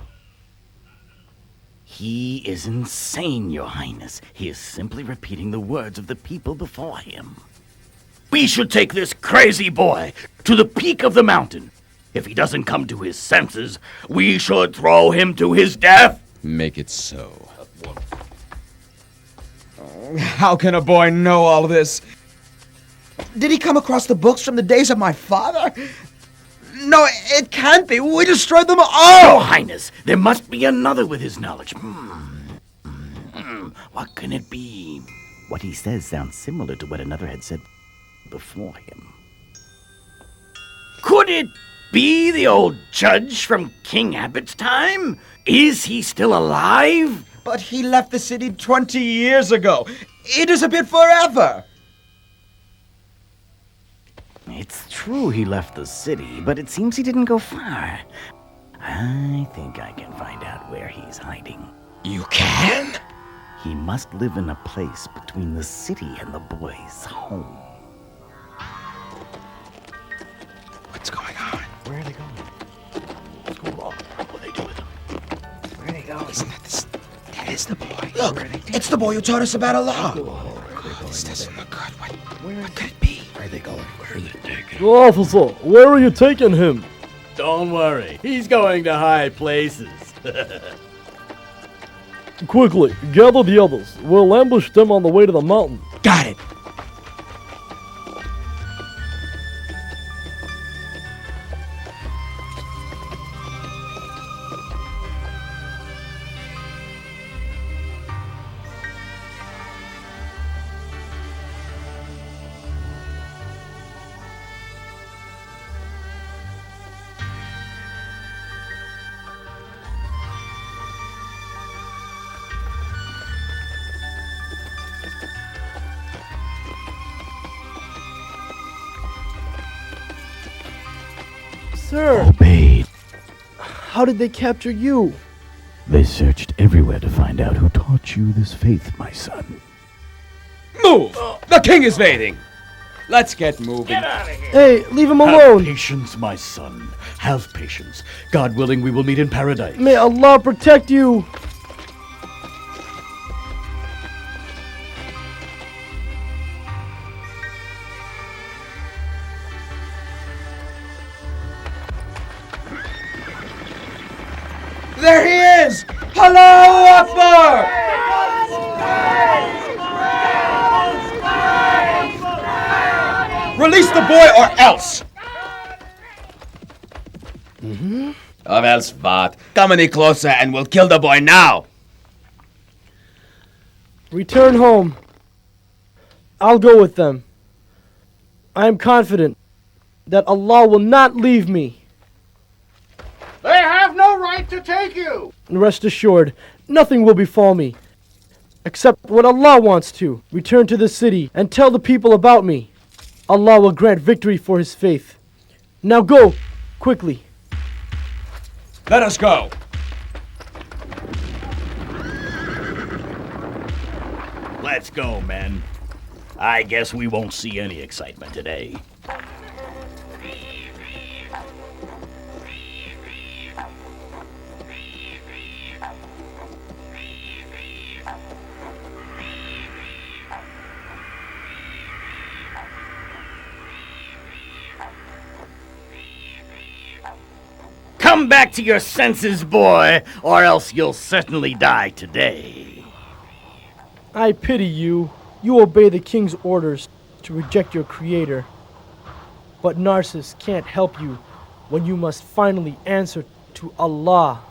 He is insane, Your Highness. He is simply repeating the words of the people before him. We should take this crazy boy to the peak of the mountain. If he doesn't come to his senses, we should throw him to his death. Make it so. How can a boy know all this? Did he come across the books from the days of my father? No, it can't be. We destroyed them all! Your Highness, there must be another with his knowledge. What can it be? What he says sounds similar to what another had said before him. Could it be the old judge from King Abbott's time? Is he still alive? But he left the city 20 years ago. It has been forever. It's true he left the city, but it seems he didn't go far. I think I can find out where he's hiding. You can? He must live in a place between the city and the boy's home. What's going on? Where are they going? What's going on? What will they do with him? Where are they going? Isn't that this? That is the boy. Look, it's the boy who taught us about Allah. This doesn't look good. What could it be? Where are they going? Where are they taking him? Officer, where are you taking him? Don't worry, he's going to high places. Quickly, gather the others. We'll ambush them on the way to the mountain. Got it. Sir, Obaid. how did they capture you? They searched everywhere to find out who taught you this faith, my son. Move! The king is waiting. Let's get moving. Hey, leave him Have alone. patience, my son. Have patience. God willing, we will meet in paradise. May Allah protect you. There he is! Allahu Akbar! Release the boy or else! Or else what? Come any closer and we'll kill the boy now! Return home. I'll go with them. I am confident that Allah will not leave me. They have no right to take you! Rest assured, nothing will befall me. Except what Allah wants to. Return to the city and tell the people about me. Allah will grant victory for his faith. Now go, quickly. Let us go. Let's go, men. I guess we won't see any excitement today. Come back to your senses, boy, or else you'll certainly die today. I pity you. You obey the king's orders to reject your creator. But Narcissus can't help you when you must finally answer to Allah.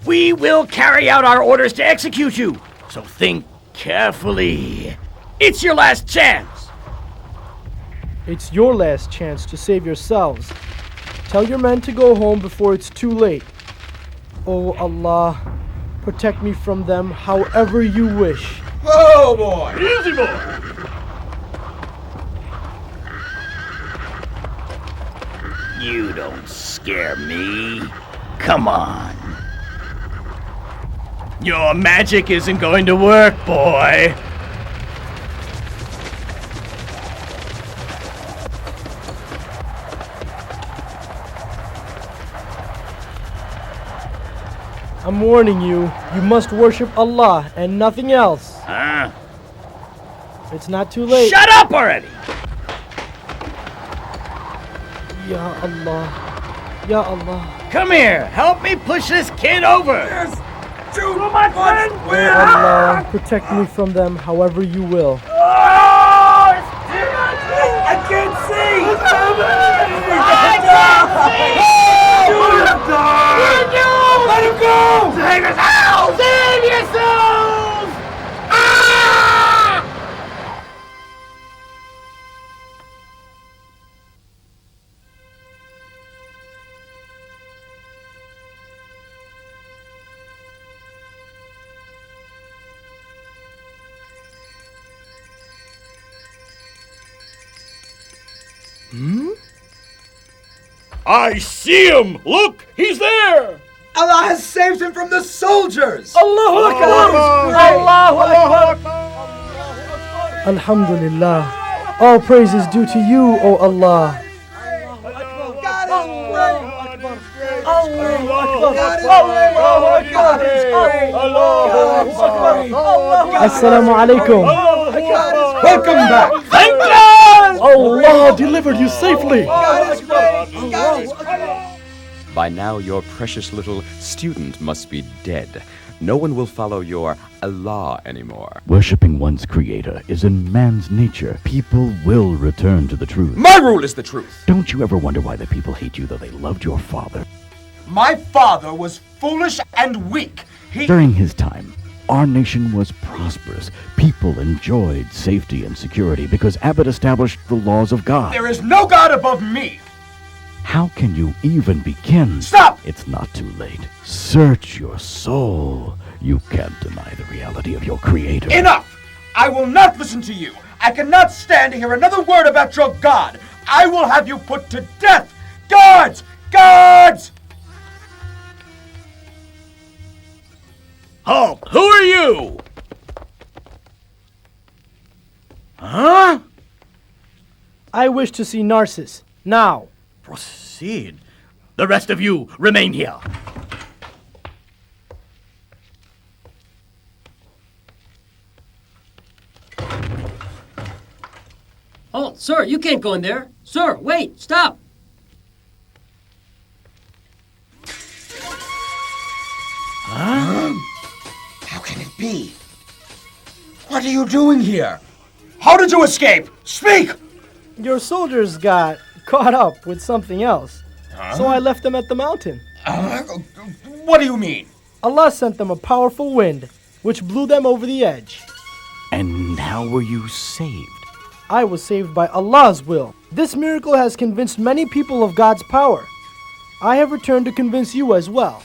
We will carry out our orders to execute you, so think carefully. It's your last chance. It's your last chance to save yourselves. Tell your men to go home before it's too late. Oh Allah, protect me from them however you wish. Oh boy! Easy, boy! You don't scare me. Come on. Your magic isn't going to work, boy. I'm warning you, you must worship Allah and nothing else. Huh? It's not too late. Shut up already! Ya Allah. Ya Allah. Come here, help me push this kid over. There's too much wind! Oh Allah, protect me from them however you will. Oh, it's too much wind! I can't see! Let him go! Save yourself! Save yourself! Ah! I see him! Look, he's there! Allah has saved him from the soldiers! Allahu Akbar! Allahu Akbar! Alhamdulillah. All praise is due to you, O Allah. Assalamu alaikum. Welcome back! Thank God! Allah delivered you safely. By now, your precious little student must be dead. No one will follow your Allah anymore. Worshipping one's creator is in man's nature. People will return to the truth. My rule is the truth. Don't you ever wonder why the people hate you, though they loved your father? My father was foolish and weak. During his time, our nation was prosperous. People enjoyed safety and security because Abbott established the laws of God. There is no God above me. How can you even begin? Stop! It's not too late. Search your soul. You can't deny the reality of your creator. Enough! I will not listen to you. I cannot stand to hear another word about your God. I will have you put to death. Guards! Guards! Hulk, who are you? Huh? I wish to see Narcissus now. Proceed. The rest of you remain here. Oh, sir, you can't go in there. Sir, wait, stop. Huh? How can it be? What are you doing here? How did you escape? Speak! Your soldiers got caught up with something else. So I left them at the mountain. What do you mean? Allah sent them a powerful wind, which blew them over the edge. And how were you saved? I was saved by Allah's will. This miracle has convinced many people of God's power. I have returned to convince you as well.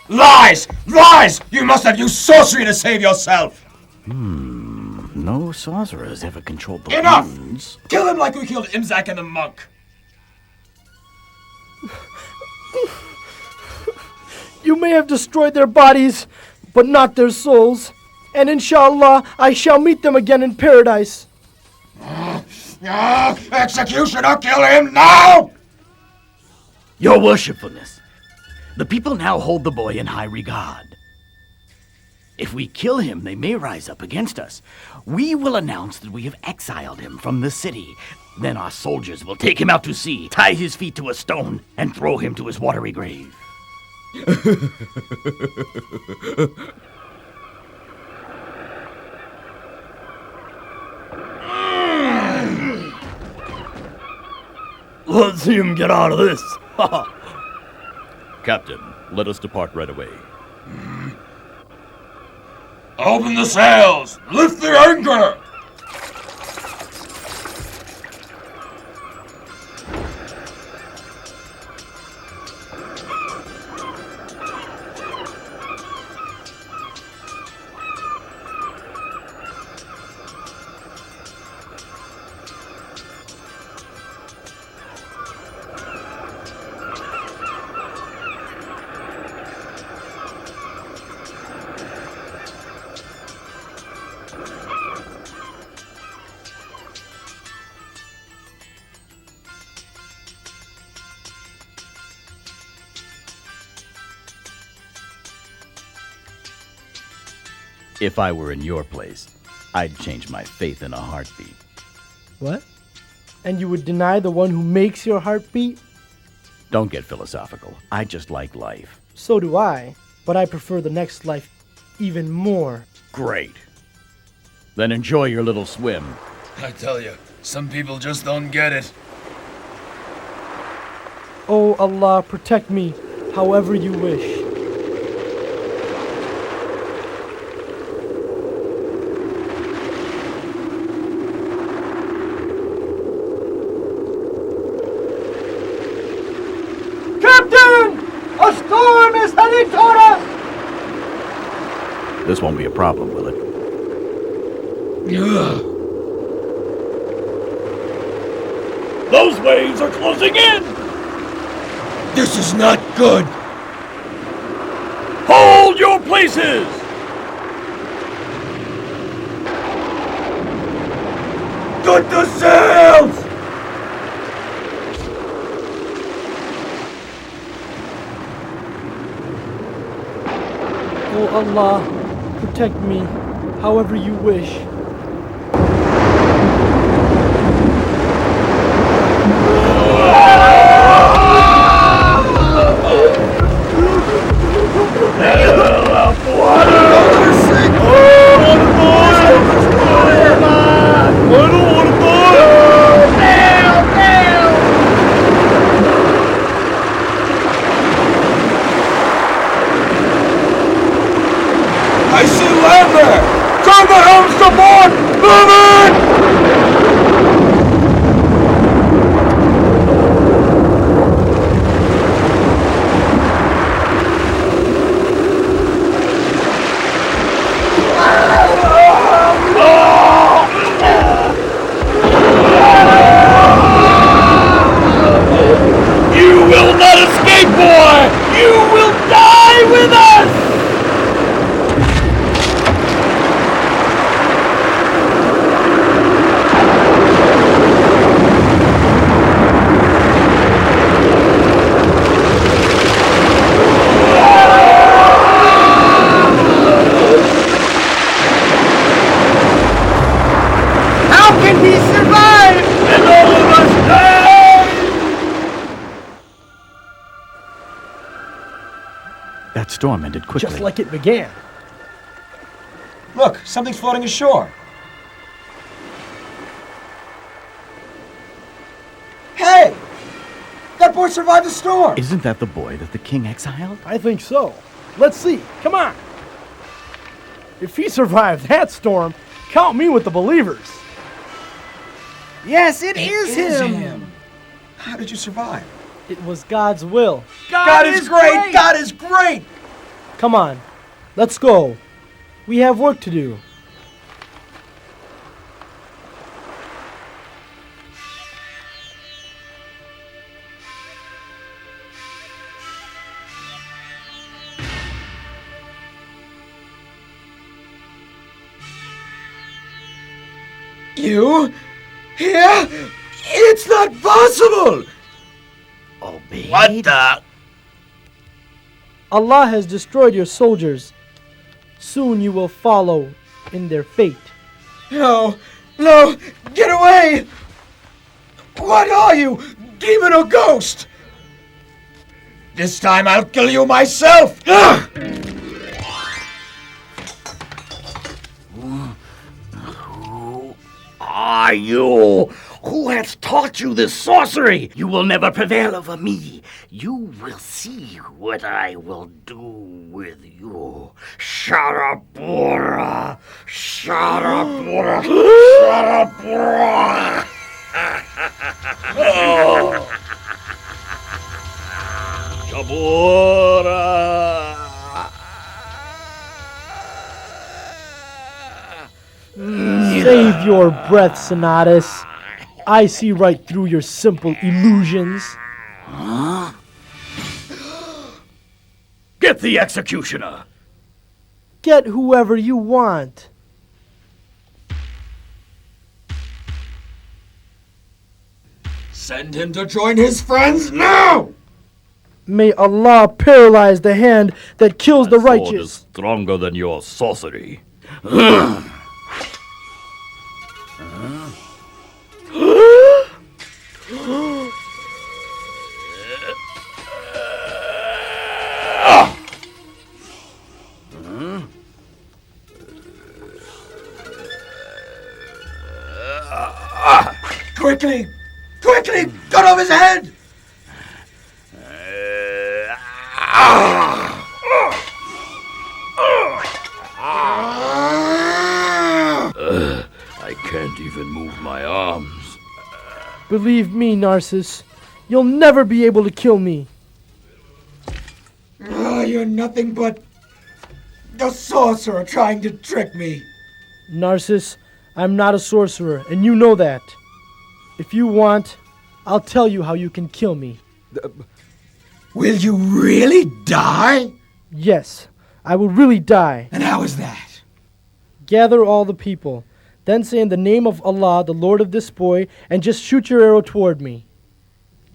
Lies! Lies! You must have used sorcery to save yourself! No sorcerer has ever controlled the Enough! winds. Kill him like we killed Imzak and the monk! You may have destroyed their bodies, but not their souls. And inshallah, I shall meet them again in paradise. Executioner, kill him now! Your worshipfulness, the people now hold the boy in high regard. If we kill him, they may rise up against us. We will announce that we have exiled him from the city. Then our soldiers will take him out to sea, tie his feet to a stone, and throw him to his watery grave. Let's see him get out of this. Captain, let us depart right away. Open the sails! Lift the anchor! If I were in your place, I'd change my faith in a heartbeat. What? And you would deny the one who makes your heart beat? Don't get philosophical. I just like life. So do I, but I prefer the next life even more. Great. Then enjoy your little swim. I tell you, some people just don't get it. Oh Allah, protect me however you wish. A storm is heading toward us! This won't be a problem, will it? Those waves are closing in! This is not good! Hold your places! Cut the sails! Oh Allah, protect me however you wish. I see land there! Turn the helms to port! Move it! You will not escape, boy! You will die with us! How can he survive? And all of us die! That storm ended quickly. Just like it began. Look, something's floating ashore. Hey! That boy survived the storm! Isn't that the boy that the king exiled? I think so. Let's see. Come on. If he survived that storm, count me with the believers. Yes, it is him. How did you survive? It was God's will. God is great! God is great! Come on. Let's go. We have work to do. You? Here? It's not possible! Obaid? What the? Allah has destroyed your soldiers. Soon you will follow in their fate. No, no, get away! What are you, demon or ghost? This time I'll kill you myself! Who are you? Who has taught you this sorcery? You will never prevail over me. You will see what I will do with you. Sharabura! Sharabura! Sharabura! Oh. Shabura! Save your breath, Sonatus. I see right through your simple illusions. Huh? Get the executioner! Get whoever you want. Send him to join his friends now! May Allah paralyze the hand that kills the Sword is righteous. stronger than your sorcery. Quickly! Quickly! Cut off his head! I can't even move my arms. Believe me, Narcissus, you'll never be able to kill me. You're nothing but a sorcerer trying to trick me. Narcissus, I'm not a sorcerer, and you know that. If you want, I'll tell you how you can kill me. Will you really die? Yes, I will really die. And how is that? Gather all the people, then say in the name of Allah, the Lord of this boy, and just shoot your arrow toward me.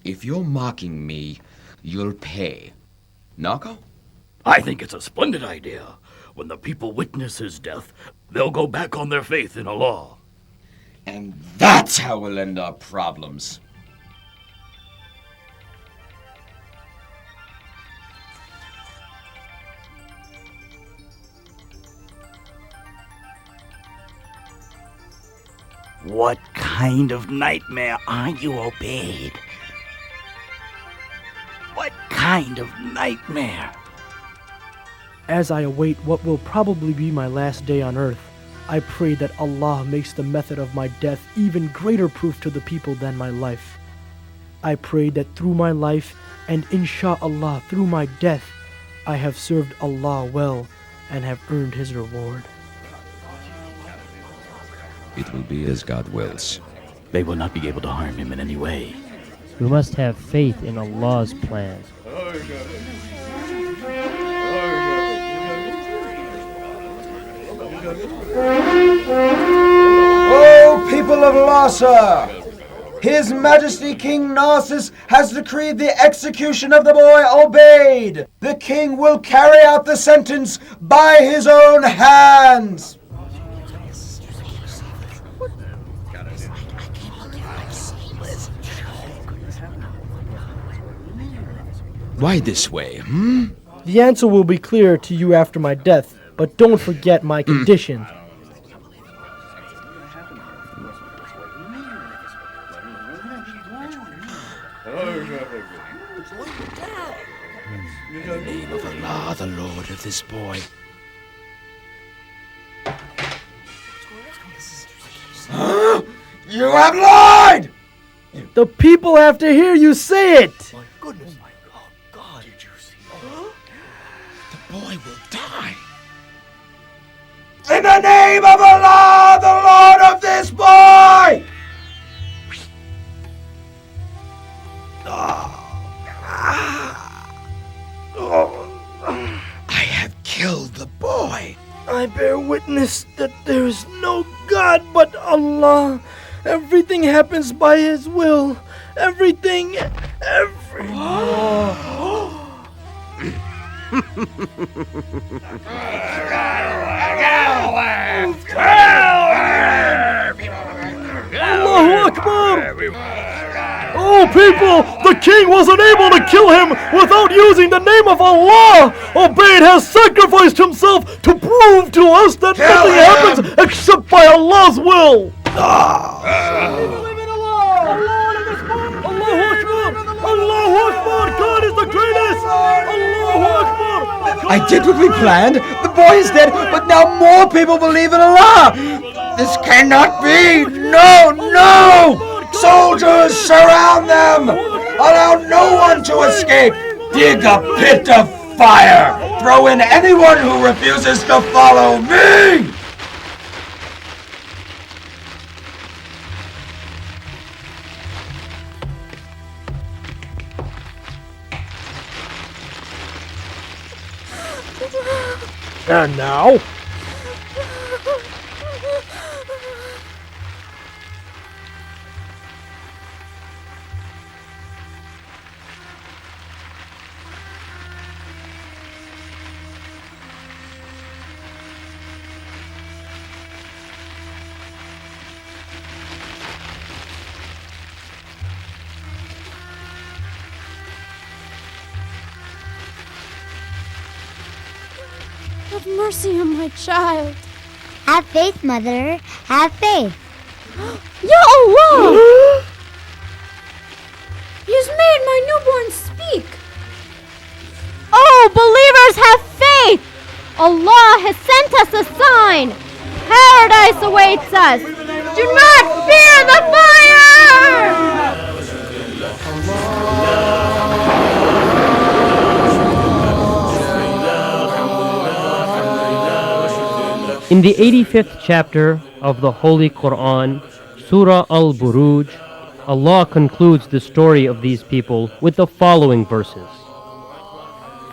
If you're mocking me, you'll pay. Nako? I think it's a splendid idea. When the people witness his death, they'll go back on their faith in Allah. And that's how we'll end our problems. What kind of nightmare are you, Obaid? What kind of nightmare? As I await what will probably be my last day on earth, I pray that Allah makes the method of my death even greater proof to the people than my life. I pray that through my life and insha'Allah through my death, I have served Allah well and have earned His reward. It will be as God wills. They will not be able to harm him in any way. We must have faith in Allah's plan. O people of Larsa! His Majesty King Narcissus has decreed the execution of the boy Obaid. The king will carry out the sentence by his own hands. Why this way, The answer will be clear to you after my death, but don't forget my condition. In the name of Allah, the Lord of this boy. Huh? You have lied! The people have to hear you say it! My goodness. Oh my God. Did you see that? The boy will die. In the name of Allah, the Lord of this boy! I have killed the boy. I bear witness that there is no God but Allah. Everything happens by His will. Everything. Allahu Akbar! Oh people, the king wasn't able to kill him without using the name of Allah. Obaid has sacrificed himself to prove to us that nothing happens except by Allah's will. Allahu Akbar! God is the greatest! Allahu Akbar! I did what we planned. The boy is dead, but now more people believe in Allah. This cannot be. No, no! Soldiers, surround them! Allow no one to escape! Dig a pit of fire! Throw in anyone who refuses to follow me! And now? Have mercy on my child. Have faith, Mother. Have faith. Ya Allah! He's made my newborn speak. Oh, believers, have faith! Allah has sent us a sign. Paradise awaits us. Do not fear the fire! In the 85th chapter of the Holy Qur'an, Surah Burooj, Allah concludes the story of these people with the following verses.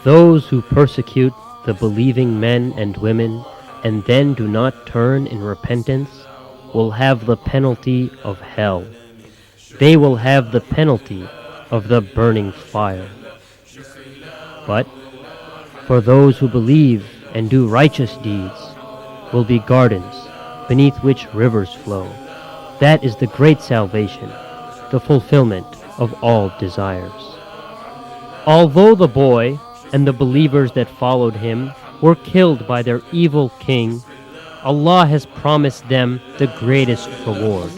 Those who persecute the believing men and women and then do not turn in repentance will have the penalty of hell. They will have the penalty of the burning fire. But for those who believe and do righteous deeds will be gardens beneath which rivers flow. That is the great salvation, the fulfillment of all desires. Although the boy and the believers that followed him were killed by their evil king, Allah has promised them the greatest reward.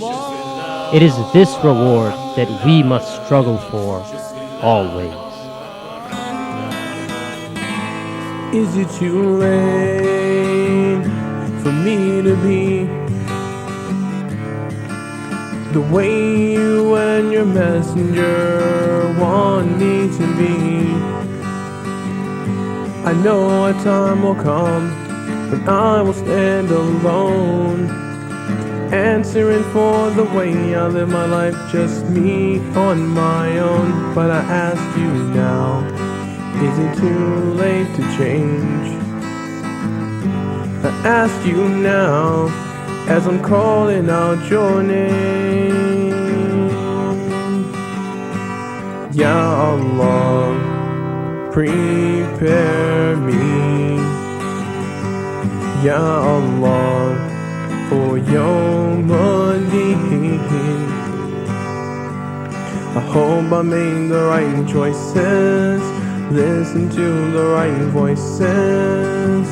It is this reward that we must struggle for always. Is it too late for me to be the way you and your messenger want me to be? I know a time will come when I will stand alone, answering for the way I live my life, just me on my own. But I ask you now, is it too late to change? I ask you now, as I'm calling out your name. Ya Allah, prepare me. Ya Allah, for Yawm al-Din. I hope I made the right choices, listen to the right voices,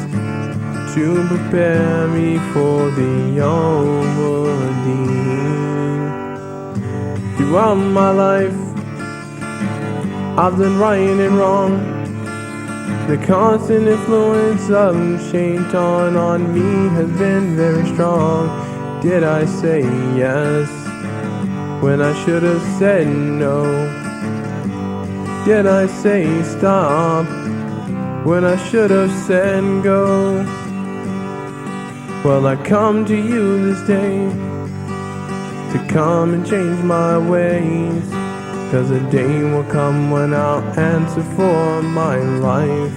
to prepare me for the Yawm al-Din. Throughout my life, I've done right and wrong, The constant influence of Shaitan on me has been very strong. Did I say yes when I should have said no? Did I say stop when I should have said go? Well, I come to you this day to come and change my ways, 'cause a day will come when I'll answer for my life.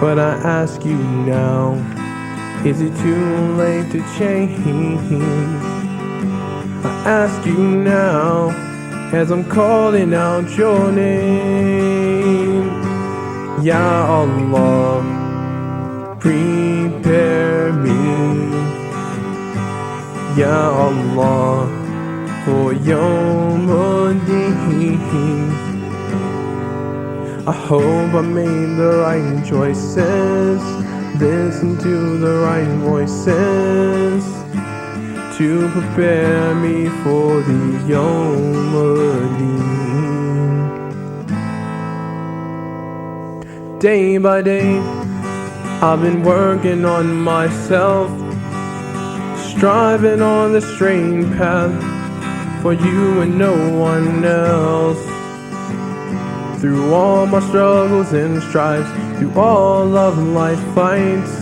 But I ask you now, is it too late to change? I ask you now, as I'm calling out your name. Ya Allah, prepare me, Ya Allah, for Yawmuddin. I hope I made the right choices, listen to the right voices, to prepare me for the Yawmuddin. Day by day, I've been working on myself, striving on the straight path for you and no one else. Through all my struggles and strifes, through all of life's fights,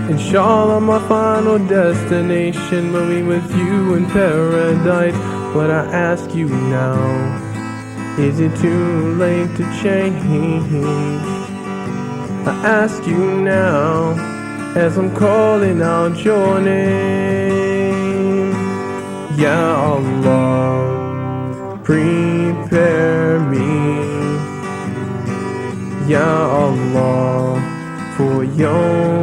inshallah my final destination will be with you in paradise. But I ask you now, is it too late to change? I ask you now, as I'm calling out your name. Ya Allah, prepare me, Ya Allah, for Yawmuddin.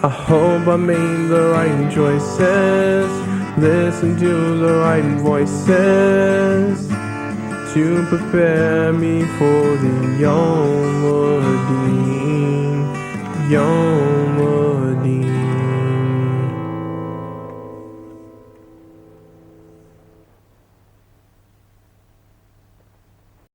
I hope I made the right choices, listen to the right voices, to prepare me for the Yawmuddin.